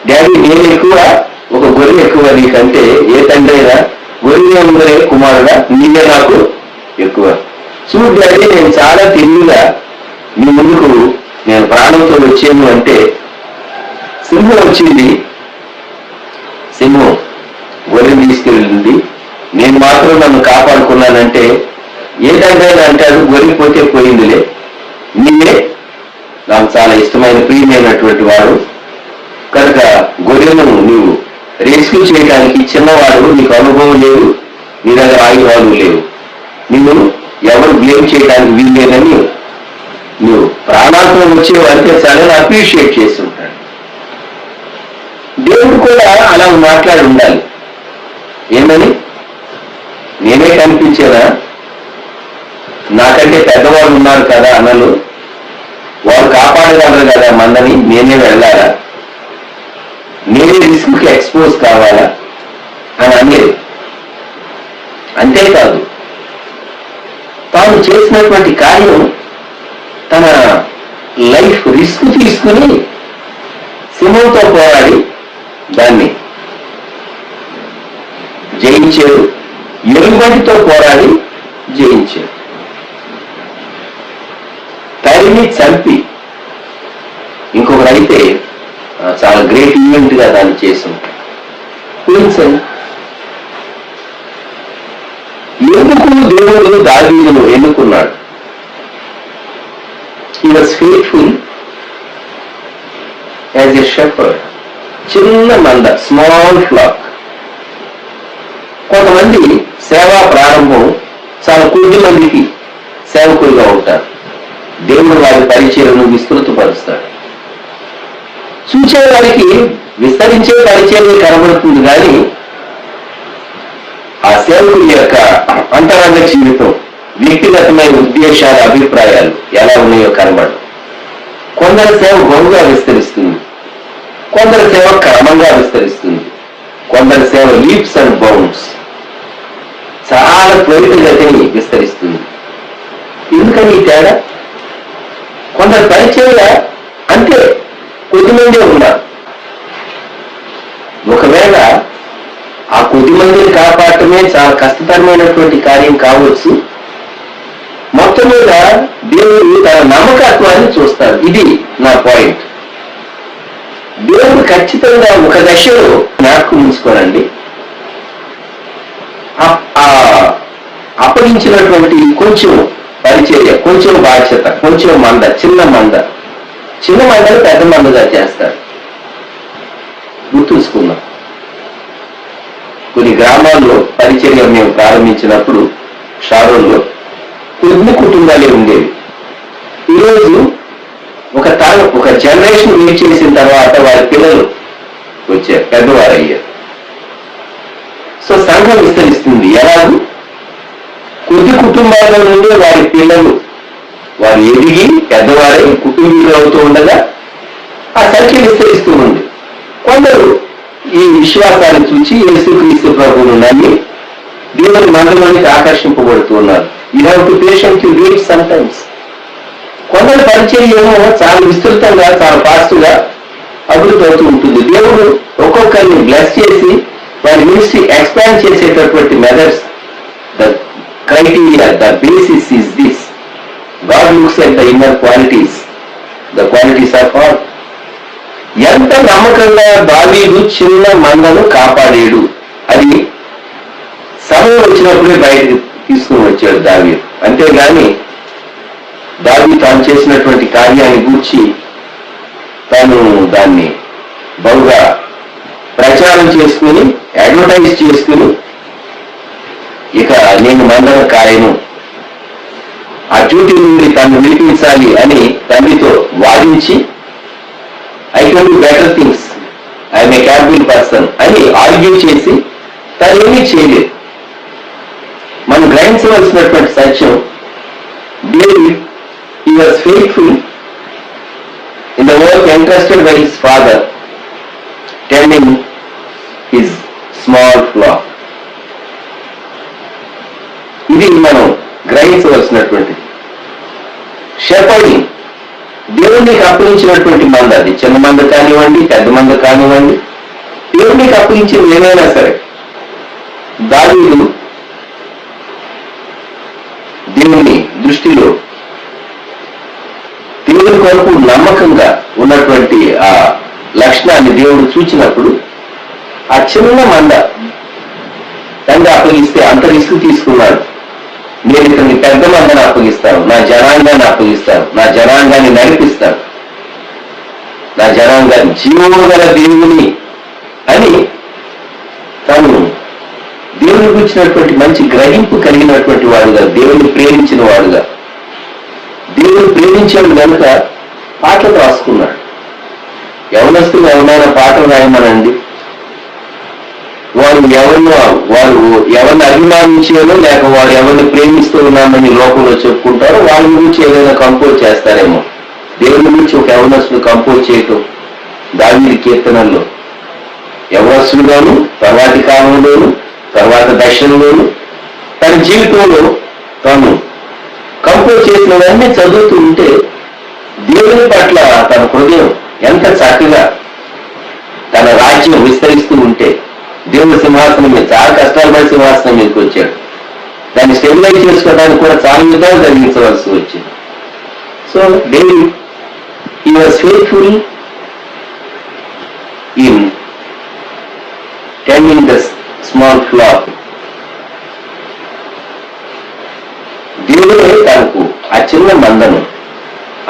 డాడీ నేను ఎక్కువ, ఒక గొర్రె ఎక్కువ నీకంటే ఏ తండ్రి అయినా, గొర్రె ఉందరే కుమారుడా నీవే నాకు ఎక్కువ. చూడు డాడీ నేను చాలా తెలివిగా మీ ముందుకు నేను ప్రాణంతో వచ్చాను అంటే, సింహం వచ్చింది, సింహం గొర్రెని తీసుకెళ్ళింది, నేను మాత్రం నన్ను కాపాడుకున్నానంటే ఏ తండ్రి అంటాడు గొర్రె పోతే పోయిందిలే, నీవే నాకు చాలా ఇష్టమైన ప్రియమైనటువంటి వాడు కనుక గొర్రెను నీవు రెస్క్యూ చేయడానికి చిన్నవాడు, నీకు అనుభవం లేదు, నీ దగ్గర ఆయుధాలు లేవు, నిన్ను ఎవరు బ్లేమ్ చేయడానికి వీల్లేదని నువ్వు ప్రాణాత్మం వచ్చేవు అంటే చాలా అప్రిషియేట్ చేస్తుంటాడు. దేవుడు కూడా అలా మాట్లాడి ఉండాలి. ఏమని? నేనే కనిపించేదా, నాకంటే పెద్దవాళ్ళు ఉన్నారు కదా అన్నలు, వాళ్ళు కాపాడగలరు కదా మందని, నేనే వెళ్ళాలా, నేనే రిస్క్కి ఎక్స్పోజ్ కావాలా? అని అనేది. అంతేకాదు తాను చేసినటువంటి కార్యం తన లైఫ్ రిస్క్ తీసుకుని సింహంతో పోరాడి దాన్ని జయించాడు, ఎలుగుబంటితో పోరాడి జయించాడు, తరిమి చంపి. ఇంకొకరైతే చాలా గ్రేట్ ఈవెంట్ గా దాన్ని చేసాం. ఊహించండి, ఎందుకు దేవుడు దావీదును ఎన్నుకున్నాడు? హి was faithful as a shepherd. చిన్న మంద, స్మాల్ ఫ్లాక్. కొంతమంది సేవా ప్రారంభం చాలా కొద్ది మందికి సేవకులుగా ఉంటారు. దేవుడు వారి పరిచయను విస్తృతపరుస్తాడు. చూసే వారికి విస్తరించే పరిచయం కనబడుతుంది, కానీ ఆ సేవకుడి యొక్క అంతరంగ జీవితం, వ్యక్తిగతమైన ఉద్దేశాలు, అభిప్రాయాలు ఎలా ఉన్నాయో కనబడదు. కొందరి సేవ బహుగా విస్తరిస్తుంది, కొందరి సేవ క్రమంగా విస్తరిస్తుంది, కొందరి సేవ లీప్స్ అండ్ బౌండ్స్, చాలా త్వరితగతిని విస్తరిస్తుంది. ఎందుకని ఈ తేడా? కొందరు పరిచయ అంటే కొద్దిమందే ఉన్నారు. ఒకవేళ ఆ కొద్దిమందిని కాపాడటమే చాలా కష్టతరమైనటువంటి కార్యం కావచ్చు. మొత్తం మీద దేవుడు తన నమ్మకత్వాన్ని చూస్తాడు. ఇది నా పాయింట్. దేవుడు ఖచ్చితంగా ఒక దశలో జ్ఞాపకం ఉంచుకోనండి, అప్పగించినటువంటి కొంచెం పరిచర్య, కొంచెం బాధ్యత, కొంచెం మంద, చిన్న మందలు పెద్ద మందగా చేస్తాడు. గుర్తుంచుకుందాం. కొన్ని గ్రామాల్లో పరిచర్య మేము ప్రారంభించినప్పుడు షారోన్లో కొద్ది కుటుంబాలే ఉండేవి. ఈరోజు ఒక జనరేషన్ వెయిట్ చేసిన తర్వాత వారి పిల్లలు వచ్చారు, పెద్దవారు అయ్యారు. సో సంఘం విస్తరిస్తుంది. ఎలాగూ కొద్ది కుటుంబాల నుండి వారి పిల్లలు వారు ఎదిగి పెద్దవారై కుటుంబీకులు అవుతూ ఉండగా ఆ సంఖ్య విస్తరిస్తూ ఉంది. కొందరు ఈ విశ్వాసాన్ని చూసి యేసుక్రీస్తు ప్రభువును నమ్మి దేవుని మందిరానికి ఆకర్షింపబడుతూ ఉన్నారు. You have to patiently wait sometimes. కొందరు పరిచర్యను చాలా విస్తృతంగా, చాలా ఫాస్ట్ గా అభివృద్ధి అవుతూ ఉంటుంది. దేవుడు ఒక్కొక్కరిని బ్లెస్ చేసి వారి మినిస్ట్రీ ఎక్స్పాండ్ చేసేటటువంటి methods, the criteria, the basis is this. God looks at the inner qualities, the qualities of all. ఎంత నమ్మకంగా దావీదు చిన్న మందను కాపాడాడు. అది సమయం వచ్చినప్పుడే బయటకు తీసుకుని వచ్చాడు దావీదు. అంతేగాని దావీదు తాను చేసినటువంటి కార్యాన్ని గూర్చి తాను దాన్ని బహుగా ప్రచారం చేసుకుని, అడ్వర్టైజ్ చేసుకుని, ఇక నేను మందను కాయను, ఆ డ్యూటీ నుండి తను విడిపించాలి అని తండ్రితో వాదించి, I can do better things, I'm a capable person అని ఆర్గ్యూ చేసి తను ఏమీ చేయలేదు. మనం గ్రహించవలసినటువంటి సత్యం, David he was faithful in the work entrusted by his father, tending his small flock. ఇది మనం గ్రహించవలసినటువంటిది. షెపర్డింగ్, దేవునికి అప్పగించినటువంటి మంద, అది చిన్న మంద కానివ్వండి, పెద్ద మంద కానివ్వండి, దేవునికి అప్పగించింది ఏమైనా సరే, దావీదు దేవుని దృష్టిలో దేవుని కొరకు నమ్మకంగా ఉన్నటువంటి ఆ లక్షణాన్ని దేవుడు చూచినప్పుడు ఆ చిన్న మంద తండ్రి అప్పగిస్తే అంత రిస్క్ తీసుకున్నాడు. నేను ఇతన్ని పెద్ద మందని అప్పగిస్తాను, నా జనాంగాన్ని అప్పగిస్తాను, నా జనాంగాన్ని నడిపిస్తాను, నా జనాంగాన్ని జీవము గల దేవుని అని తను దేవుని గురించినటువంటి మంచి గ్రహింపు కలిగినటువంటి వాడుగా, దేవుని ప్రేమించిన వాడుగా, దేవుని ప్రేమించాడు కనుక పాటలు రాసుకున్నాడు. యవనస్తులు ఎవరైనా పాటలు రాయమనండి, వారు ఎవరిని అభిమానించేదో లేక వారు ఎవరిని ప్రేమిస్తూ ఉన్నామని లోకంలో చెప్పుకుంటారో వాళ్ళ గురించి ఏదైనా కంపోజ్ చేస్తారేమో. దేవుని గురించి ఒక యవనస్తులు కంపోజ్ చేయటం దావీదు కీర్తనల్లో యవనస్తుడుగాను, తర్వాతి కాలంలోను, తర్వాత దర్శనంలోను, తన జీవితంలో తాను కంపోజ్ చేసినవన్నీ చదువుతూ ఉంటే దేవుని పట్ల తన హృదయం ఎంత చక్కగా తన రాజ్యం విస్తరిస్తూ ఉంటే, దేవుని సింహాసనం మీద చాలా కష్టాలు పడి సింహాసనం మీదకి వచ్చాడు. దాన్ని స్టెబిలైజ్ చేసుకోవడానికి కూడా చాలా విధాలు జరిగించవలసి వచ్చింది. So David he was faithful in tending the small flock. దేవుడే తనకు ఆ చిన్న మందను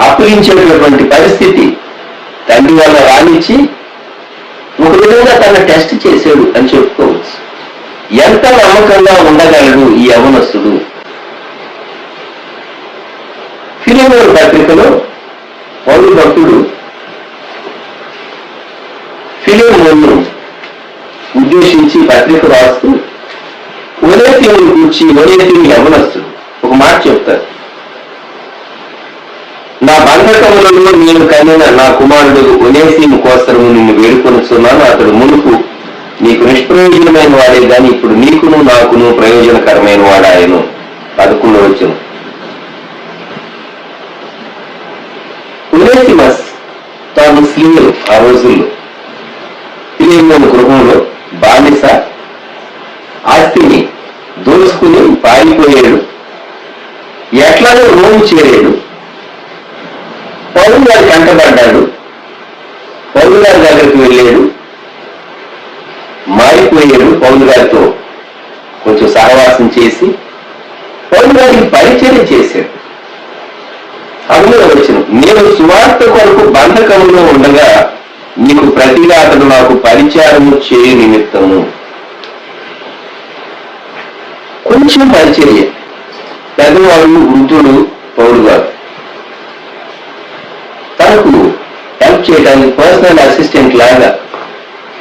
అప్పగించేటటువంటి పరిస్థితి తండ్రి వల్ల రానిచ్చి ఒక విధంగా తన టెస్ట్ చేశాడు అని చెప్పుకోవచ్చు. ఎంత నమ్మకంగా ఉండగలడు ఈ యవనస్తుడు. ఫిలిమోను పత్రికలో పౌలు భక్తుడు ఫిలిమోను ఉద్దేశించి పత్రిక రాస్తూ ఒనేతిని కూర్చి ఒనేతిని యవనస్తుడు ఒక మాట చెప్తారు. నా బంధకములలో నేను కనిన నా కుమారుడు ఒనేసిము కోసరము నిన్ను వేడుకొనుచున్నాను. అతడు మునుపు నీకు నిష్ప్రయోజనమైన వాడే గాని ఇప్పుడు నీకును నాకును ప్రయోజనకరమైన వాడాయను. 11వ వచనం. ఒనేసిమస్ తాను స్లీవ్ ఆ రోజుల్లో ఫిలిమోను గృహంలో బానిస ఆస్తిని దోచుకుని పారిపోయాడు. ఎట్లాగో రోమ్ చేరాడు. పౌలు గారి కంటపడ్డాడు. పౌలు గారి దగ్గరికి వెళ్ళాడు. మారిపోయాడు. పౌలు గారితో కొంచెం సహవాసం చేసి పౌలు గారికి పరిచయం చేశాడు. అందులో వచ్చిన నేను సువార్త కొరకు బంధకంలో ఉండగా నీకు ప్రతిగా అతడు నాకు పరిచారము చేయ నిమిత్తము. కొంచెం పరిచర్య. పెద్దవాళ్ళు వృద్ధుడు పౌలు గారు తనకు హెల్ప్ చేయడానికి పర్సనల్ అసిస్టెంట్ లాగా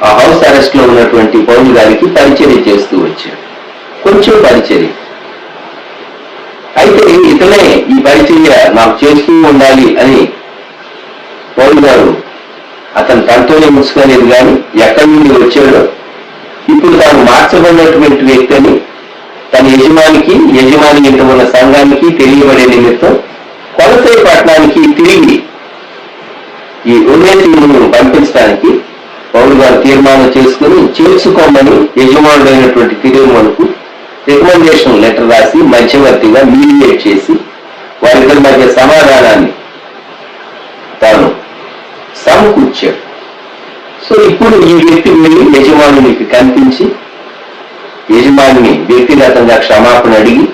ఆ హౌస్ అరెస్ట్ లో ఉన్నటువంటి పౌలు గారికి పరిచర్య చేస్తూ వచ్చాడు. కొంచెం పరిచర్య. అయితే ఇతనే ఈ పరిచర్య నాకు చేస్తూ ఉండాలి అని పౌలు గారు అతను తనతోనే ముసుకలేదు కానీ ఎక్కడి నుండి వచ్చాడో ఇప్పుడు తాను మార్చబడినటువంటి వ్యక్తి అని తన యజమాని ఇంట ఉన్న సంఘానికి తెలియబడే నిమిత్తం కొలసై పట్టణానికి తిరిగి ఈ ఒనేసిమును పంపించడానికి పౌలు గారు తీర్మానం చేసుకుని చేర్చుకోమని యజమానుడైనటువంటి ఫిలిమోనుకు రికమెండేషన్ లెటర్ రాసి మధ్యవర్తిగా మీడియేట్ చేసి వారిద్దరి మధ్య సమాధానాన్ని తాను సమకూర్చాడు. సో ఇప్పుడు ఈ వ్యక్తి వెళ్ళి యజమానునికి కనిపించి యజమానిని వ్యక్తిగతంగా క్షమాపణ అడిగి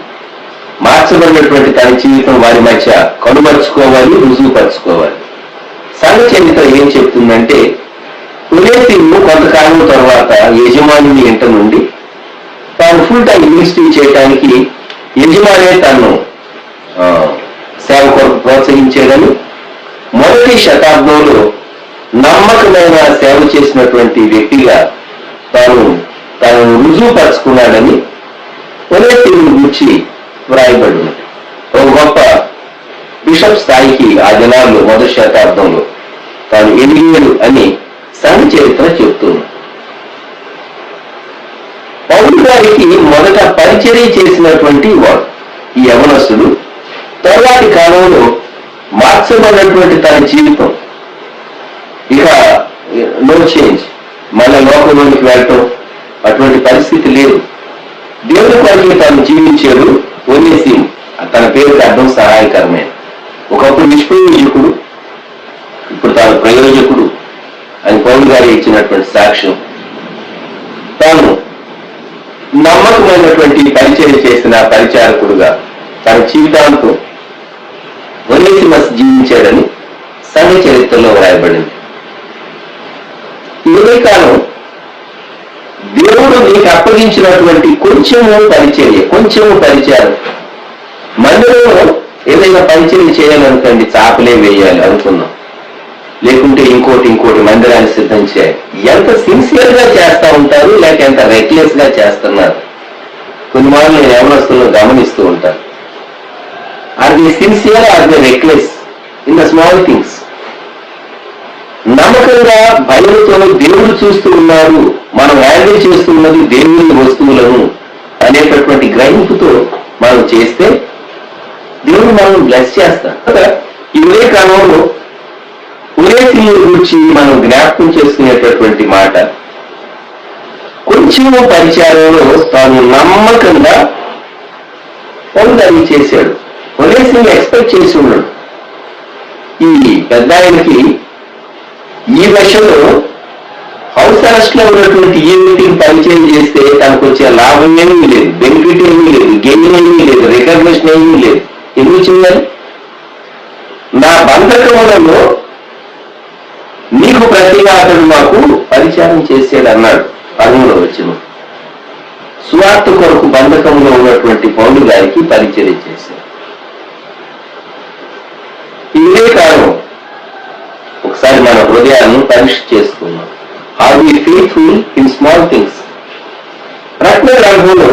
మార్చబడినటువంటి తన జీవితం వారి మధ్య కనుమర్చుకోవాలి, రుజువుపరచుకోవాలి. సంఘ చరిత్ర ఏం చెప్తుందంటే ఒనేసిము కొంతకాలం తర్వాత యజమాని ఇంట నుండి తాను ఫుల్ టైం మినిస్ట్రీ చేయడానికి యజమానే తను సేవ కొరకు ప్రోత్సహించాడని మొదటి శతాబ్దంలో నమ్మకమైన సేవ చేసినటువంటి వ్యక్తిగా తాను రుజువుపరుచుకున్నాడని ఒనేసిమును గురించి వ్రాయబడి ఉన్నది. ఒక గొప్ప బిషప్ స్థాయికి ఆ దినాల్లో మొదటి శతాబ్దంలో తాను ఎదిగాడు అని సంఘ చరిత్ర చెప్తుంది. పౌలు గారికి మొదట పరిచర్య చేసినటువంటి వాడు ఈ యవనస్తుడు తర్వాతి కాలంలో మార్చబడినటువంటి తన జీవితం ఇక నో చేంజ్, మళ్ళా లోకంలోనికి వెళ్ళటం అటువంటి పరిస్థితి లేదు. దేవుని కొరకు తాను జీవించాడు. ఒనేసిము తన పేరుకి అర్థం సహాయకరమైన. ఒకప్పుడు నిష్ప్రయోజకుడు, ఇప్పుడు తాను ప్రయోజకుడు అని పౌలు గారు ఇచ్చినటువంటి సాక్ష్యం. తాను నమ్మకమైనటువంటి పరిచయం చేసిన పరిచారకుడుగా తన జీవితాంతం ఒనేసిమస్ జీవించాడని సంఘ చరిత్రలో వ్రాయబడింది. ఇదే కాలం దేవుడు నీకు అప్పగించినటువంటి కొంచెము పరిచయం మందిరంలో ఏదైనా పరిచయం చేయాలనుకోండి, చాపలే వేయాలి అనుకున్నాం, లేకుంటే ఇంకోటి మందిరాన్ని సిద్ధం చేయాలి. ఎంత సిన్సియర్ గా చేస్తా ఉంటారు, లేక ఎంత రెక్లెస్ గా చేస్తున్నారు. కొన్ని మార్లు నేను యవనస్తులను గమనిస్తూ ఉంటాను. Are the sincere, are the reckless in the small things. నమ్మకం నిజంగా భయంతో దేవుడు చూస్తూ ఉన్నారు, మనం హ్యాండిల్ చేస్తున్నది దేవుని వస్తువులను అనేటటువంటి గ్రహింపుతో మనం చేస్తే దేవుడు మనం బ్లెస్ చేస్తాడు. ఈ ఉదయ కాలంలో ఉదయశీల గురించి మనం జ్ఞాపకం చేసుకునేటటువంటి మాట, కొంచెం పరిచారంలో తాను నమ్మకంగా పనులు చేశాడు. ఉదయశీల ఎక్స్పెక్ట్ చేసి ఉన్నాడు. ఈ పెద్ద ఆయనకి ఈ దశలో హౌస్ అరెస్ట్ లో ఉన్నటువంటి ఈ వ్యక్తికి పరిచయం చేస్తే తనకు వచ్చే లాభం ఏమీ లేదు, బెనిఫిట్ ఏమీ లేదు, గెయిన్ ఏమీ లేదు, రికగ్నిషన్ ఏమీ లేదు. ఎందుకు చేయాలి? నా బంధకములలో నీకు ప్రతిగా అతడు మాకు పరిచారం చేసాడు అన్నాడు. 10వ వచనం. సువార్త కొరకు బంధకంలో ఉన్నటువంటి పౌలు గారికి పరిచయం చేశాడు. ఇదే కారణం ఒకసారి మన హృదయాన్ని పరీక్ష చేసుకున్నాం. Are we faithful in small things? ప్రకటన గ్రంథంలో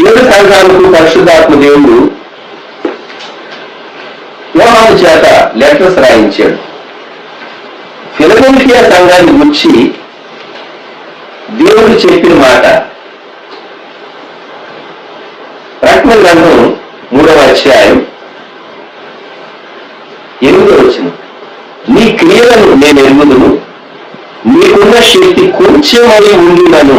7 సంఘాలకు పరిశుద్ధాత్మ దేవుడు యోహాను చేత లెటర్స్ రాయించాడు. ఫిలదెల్ఫియా సంఘాన్ని గురించి దేవుడు చెప్పిన మాట ప్రకటన గ్రంథం 3వ అధ్యాయం 8వ వచనం. నీ క్రియలను నేను ఎరుగుదును, నీకున్న శక్తి కొంచెమై ఉండినను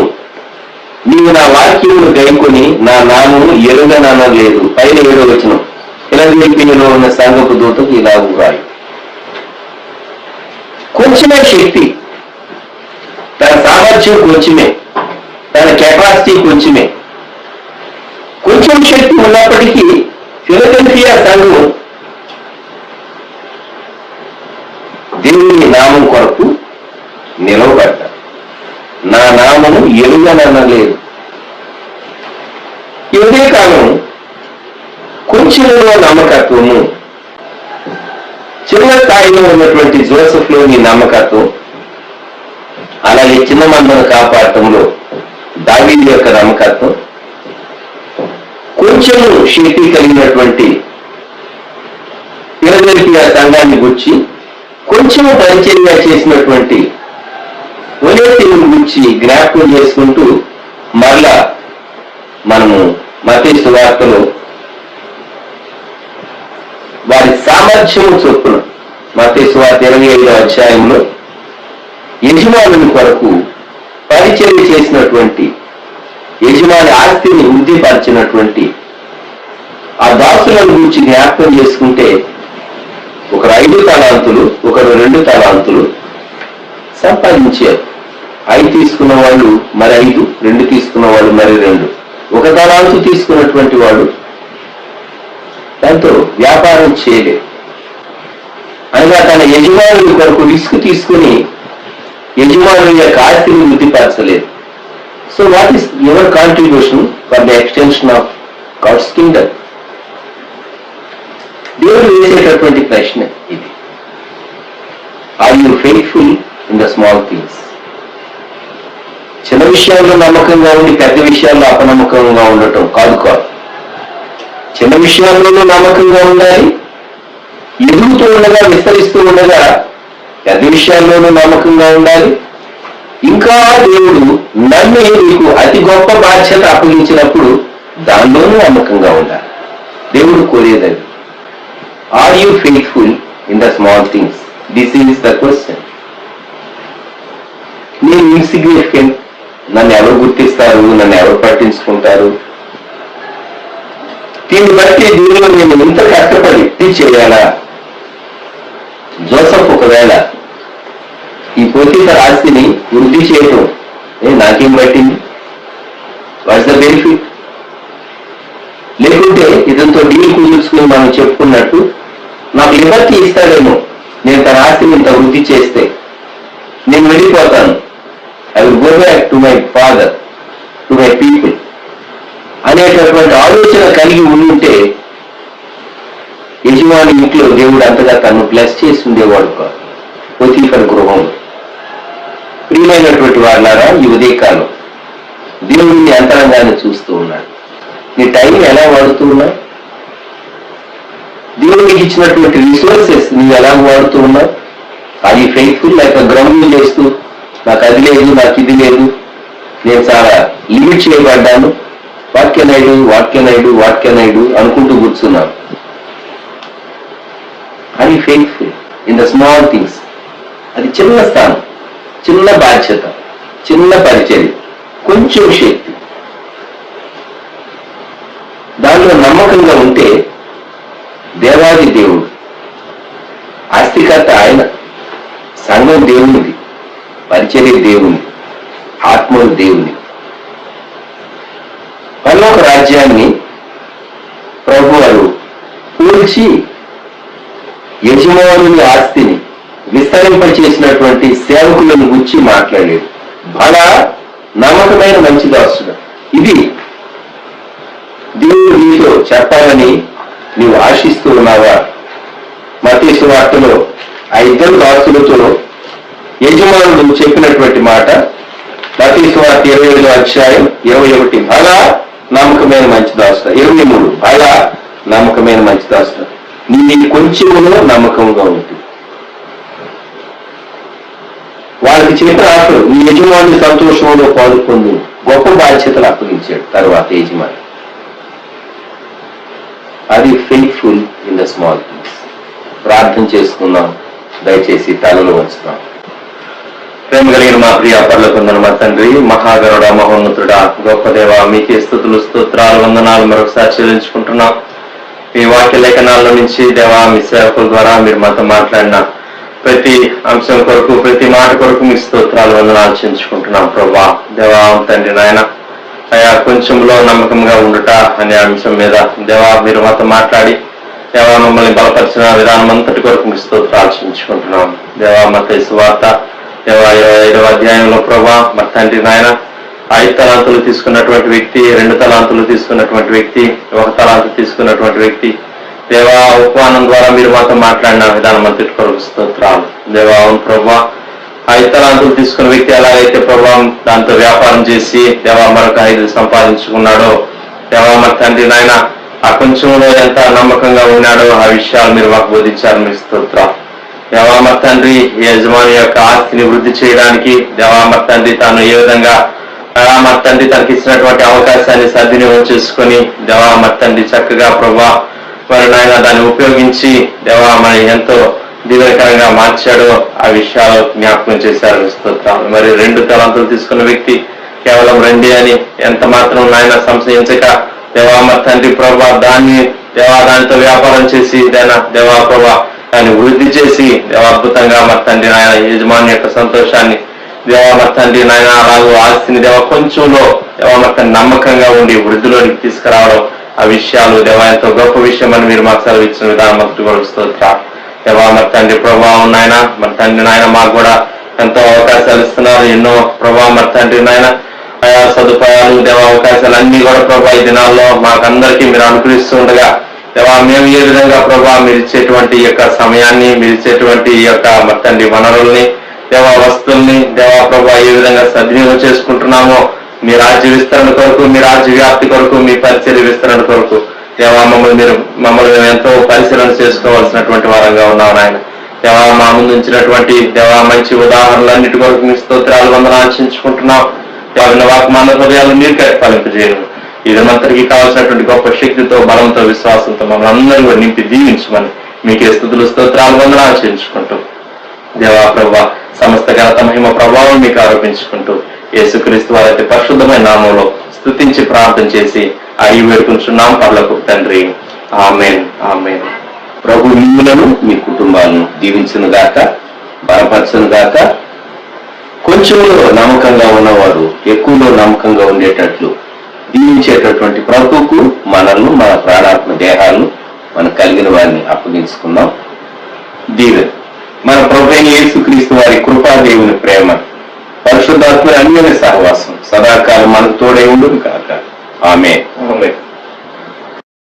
నీవు నా వాక్యమును గైకొని నా నామము ఎరుగననలేదు. పైన 7వ వచనం. ఫిలదెల్ఫియాలో ఉన్న సంఘపు దూతకు ఇలాగు రాయి. కొంచెమే శక్తి, తన సామర్థ్యం కొంచెమే, తన కెపాసిటీ కొంచెమే. కొంచెం శక్తి ఉన్నప్పటికీ ఫిలదెల్ఫియా సంఘం దేవుని నామం కొరకు నిలవబడ్డ. నా నామము ఎరుగననలేదు. ఇదే కాలం కొంచెంలో నమ్మకత్వము, చిన్న స్థాయిలో ఉన్నటువంటి జోసెఫ్లోని నమ్మకత్వం, అలాగే చిన్న మందను కాపాడటంలో దావీదు యొక్క నమ్మకత్వం, కొంచెము శక్తి కలిగినటువంటి ఫిలదెల్ఫియా సంఘాన్ని గురించి కొంచెము పరిచర్య చేసినటువంటి ఒనేసిమును గురించి జ్ఞాపకం చేసుకుంటూ మరలా మనము మత్తయి సువార్తలో వారి సామర్థ్యము చొప్పున మత్తయి సువార్త 25వ అధ్యాయంలో యజమానుని కొరకు పరిచర్య చేసినటువంటి, యజమాని ఆస్తిని వృద్ధిపరిచినటువంటి ఆ దాసులను గురించి జ్ఞాపకం చేసుకుంటే ఒకరు 5 తలాంతులు, ఒకరు 2 తలాంతులు సంపాదించారు. 5 తీసుకున్న వాళ్ళు మరి 5, 2 తీసుకున్న వాళ్ళు మరి 2. 1 తలాంతు తీసుకున్నటువంటి వాడు దాంతో వ్యాపారం చేయలేదు. అనగా తన యజమానుని కొరకు రిస్క్ తీసుకుని యజమానుని యొక్క ఆస్తిని వృద్ధిపరచలేదు. So what is your contribution for the extension of God's kingdom? దేవుడు వేసేటటువంటి ప్రశ్న ఇది. Are you faithful in the small things? చిన్న విషయాల్లో నమ్మకంగా ఉండి పెద్ద విషయాల్లో అపనమ్మకంగా ఉండటం కాదు. చిన్న విషయాల్లోనూ నమ్మకంగా ఉండాలి, ఎదుగుతూ ఉండగా విస్తరిస్తూ ఉండగా పెద్ద విషయాల్లోనూ నమ్మకంగా ఉండాలి. ఇంకా దేవుడు నన్ను నీకు అతి గొప్ప బాధ్యత అప్పగించినప్పుడు దానిలోనూ నమ్మకంగా ఉండాలి. దేవుడు కోరేదని. Are you faithful in the small things? This is the question. నేను ఇన్సిగ్నిఫికెంట్, నన్ను ఎవరు గుర్తిస్తారు, నన్ను ఎవరు పట్టించుకుంటారు, దీన్ని బట్టి దీనిలో నేను ఇంత కష్టపడి చేయాలా? జోసెఫ్ ఒకవేళ ఈ పోతీఫర్ ఆస్తిని వృద్ధి చేయటం నాకేం పట్టింది? What's the benefit? లేకుంటే ఇదంతో డీల్ కుదుర్చుకుని మనం చెప్పుకున్నట్టు నాకు లిబర్టీ ఇస్తాడేమో, నేను తన ఆస్తిని ఇంత వృద్ధి చేస్తే నేను వెళ్ళిపోతాను, I will go back to my father, to my people అనేటటువంటి ఆలోచన కలిగి ఉంటే యజమాని ఇంట్లో దేవుడు అంతగా తను బ్లెస్ చేసి ఉండేవాడు కాదు. పోతీఫర్ గృహంలో. ప్రియమైనటువంటి వాళ్ళారా, ఈ ఉదయకాలం దేవుడిని అంతరంగాన్ని చూస్తూ ఉన్నాడు. నీ టైం ఎలా వాడుతూ ఉన్నావు? దేవుడికి ఇచ్చినటువంటి రిసోర్సెస్ నువ్వు ఎలా వాడుతూ ఉన్నావు? అది ఫెయిత్ఫుల్ లేక గ్రౌండ్ చేస్తూ నాకు అది లేదు, నాకు ఇది లేదు, నేను చాలా లిమిట్ చేయబడ్డాను, వాక్యనాయుడు అనుకుంటూ కూర్చున్నాను. అది faithful in the small things. అది చిన్న స్థానం, చిన్న బాధ్యత, చిన్న పరిచర్య, కొంచెం శక్తి. దానిలో నమ్మకంగా ఉంటే దేవాది దేవుడు, ఆస్తికర్త ఆయన, సంఘం దేవునిది, పరిచర్య దేవుని, ఆత్మలు దేవుని. పరలోక రాజ్యాన్ని ప్రభువారు కూల్చి యజమానుని ఆస్తిని విస్తరింపచేసినటువంటి సేవకులను గురించి మాట్లాడలేదు. బలా నమ్మకమైన మంచి దాసుడు, ఇది దేవుడు నీతో చెప్పాలని నీవు ఆశిస్తూ ఉన్నావా? మత్తయి సువార్తలో ఆ ఇద్దరు దాసులతో యజమానులు చెప్పినటువంటి మాట, మత్తయి సువార్త 25వ అధ్యాయం 21, బలా నమ్మకమైన మంచి దాసుడు. 23, బలా నమ్మకమైన మంచి దాసుడు, నీ కొంచెంలో నమ్మకంగా ఉంటుంది. వాళ్ళకి చెప్పిన ఆటలు నీ యజమాని సంతోషంలో పాల్పొందు గొప్ప బాధ్యతలు అప్పగించాడు. తర్వాత యజమాని, అది faithful in the small things. ప్రార్థన చేసుకుందాం, దయచేసి తలలో ఉంచుదాం. ప్రేమ కలిగిన మా ప్రియ పరలోకమందున్న మా తండ్రి, మహాగరుడ, మహోన్నతుడా, గొప్ప దేవ, మీకే స్తుతులు, స్తోత్రాలు, వందనాలు మరొకసారి చెల్లించుకుంటున్నాం. మీ వాక్య లేఖనాల నుంచి దేవా, మీ సేవకుల ద్వారా మీరు మాతో మాట్లాడిన ప్రతి అంశం కొరకు, ప్రతి మాట కొరకు మీ స్తోత్రాలు, వందనాలు చెల్లించుకుంటున్నాం. ప్రభా దేవా, తండ్రి నాయన, అయా కొంచెంలో నమ్మకంగా ఉండుట అనే అంశం మీద దేవా మీరు మాతో మాట్లాడి దేవా మమ్మల్ని బలపరిచిన విధానం అంతటి కొరకు మీ స్తోత్రాలు చెల్లించుకుంటున్నాం. దేవా మత్తయి సువార్త 25వ అధ్యాయంలో ప్రభా మరి తండ్రి నాయన 5 తలాంతులు తీసుకున్నటువంటి వ్యక్తి, 2 తలాంతులు తీసుకున్నటువంటి వ్యక్తి, 1 తలాంతు తీసుకున్నటువంటి వ్యక్తి, దేవా ఉపవానం ద్వారా మీరు మాతో మాట్లాడిన విధానం అంతటి కొరకు స్తోత్రాలు. దేవా అవును ప్రభా, 5 తలాంతులు తీసుకున్న వ్యక్తి ఎలాగైతే ప్రభావం దాంతో వ్యాపారం చేసి దేవా మరొక 5 సంపాదించుకున్నాడో, దేవా మరి తండ్రి నాయన ఆ కొంచెంలో ఎంత నమ్మకంగా ఉన్నాడో ఆ విషయాలు మీరు మాకు బోధించారు. మీ స్తోత్రాలు. దేవా మరి తండ్రి, యజమాని యొక్క ఆస్తిని వృద్ధి చేయడానికి దేవా మరి తండ్రి తాను ఏ విధంగా మరి తండ్రి తనకి ఇచ్చినటువంటి అవకాశాన్ని సద్వినియోగం చేసుకొని దేవా మరి తండ్రి చక్కగా ప్రభా మరి నాయన దాన్ని ఉపయోగించి దేవా మరి ఎంతో దీవెనకరంగా మార్చాడో ఆ విషయాలు జ్ఞాపకం చేశారు. స్తోత్రాలు. మరి 2 తలాంతులు తీసుకున్న వ్యక్తి కేవలం 2 అని ఎంత మాత్రం నాయన సంశయించక దేవా మరి తండ్రి ప్రభా దానితో వ్యాపారం చేసి దేవా ప్రభా దాన్ని వృద్ధి చేసి దేవా అద్భుతంగా మరి తండ్రి నాయన యజమాని యొక్క సంతోషాన్ని దేవా మరి తండ్రి నాయన అలాగూ ఆస్తిని దేవా కొంచెంలో దేవా మరి నమ్మకంగా ఉండి వృద్ధిలోనికి తీసుకురావడం ఆ విషయాలు దేవా ఎంతో గొప్ప విషయం అని మీరు మాకు సెలవు ఇచ్చిన విధానం మొదటి స్తోత్రాలు. దేవా మరి తండ్రి ప్రభావం నాయన మరి తండ్రి నాయన మాకు కూడా ఎంతో అవకాశాలు ఇస్తున్నారు. ఎన్నో ప్రభావం మరి తండ్రి నాయన ఆయా సదుపాయాలు దేవా అవకాశాలు అన్ని కూడా ప్రభా ఈ దినాల్లో మాకందరికీ మీరు అనుగ్రహిస్తూ ఉండగా దేవా మేము ఏ విధంగా ప్రభా మీరు ఇచ్చేటువంటి ఈ యొక్క సమయాన్ని, మీరు ఇచ్చేటువంటి ఈ యొక్క మరి తండ్రి వనరుల్ని, దేవా వస్తువుల్ని దేవా ప్రభా ఏ విధంగా సద్వినియోగం చేసుకుంటున్నామో మీ రాజ్య విస్తరణ కొరకు, మీ రాజ్య వ్యాప్తి కొరకు, మీ పరిచర్య విస్తరణ కొరకు దేవా మమ్మల్ని ఎంతో పరిశీలన చేసుకోవాల్సినటువంటి వారంగా ఉన్నాం నాయన. దేవా మా ముందు ఉంచినటువంటి దేవా మంచి ఉదాహరణలన్నిటి కొరకు మీ స్తోత్రాలు, వందనాలు ఆశించుకుంటున్నాం. దేవా వాక్మాన హృదయాలు మీరు ఫలింపజేయను. ఇదంతటికి కావాల్సినటువంటి గొప్ప శక్తితో, బలంతో, విశ్వాసంతో మమ్మల్ని అందరూ కూడా నింపి దీవించమని మీకే స్తుతులు, స్తోత్రాలు, వందనాలు ఆశించుకుంటూ దేవా ప్రభా సమస్త ఘనత మహిమ ప్రభావం మీకు ఆరోపించుకుంటూ యేసుక్రీస్తు వారి పరిశుద్ధమైన నామంలో స్తుతించి ప్రార్థన చేసి అయి వేడుకుంటున్నాం పరలోకపు తండ్రి. ఆమేన్, ఆమేన్. ప్రభు మిమ్ములను మీ కుటుంబాలను దీవించును గాక, బలపరచును గాక. కొంచెంలో నమ్మకంగా ఉన్నవాడు ఎక్కువలో నమ్మకంగా ఉండేటట్లు దీవించేటటువంటి ప్రభువుకు మనల్ని, మన ప్రాణాత్మ దేహాలను మనకు కలిగిన వారిని అప్పగించుకుందాం. దీవెన మన ప్రభు అయిన యేసుక్రీస్తు వారి కృపాదేవుని ప్రేమ, పరిశుద్ధాత్మ అన్యోన్య సహవాసం సదాకాలం మనకు తోడై ఉండును కాక. ఆమేన్.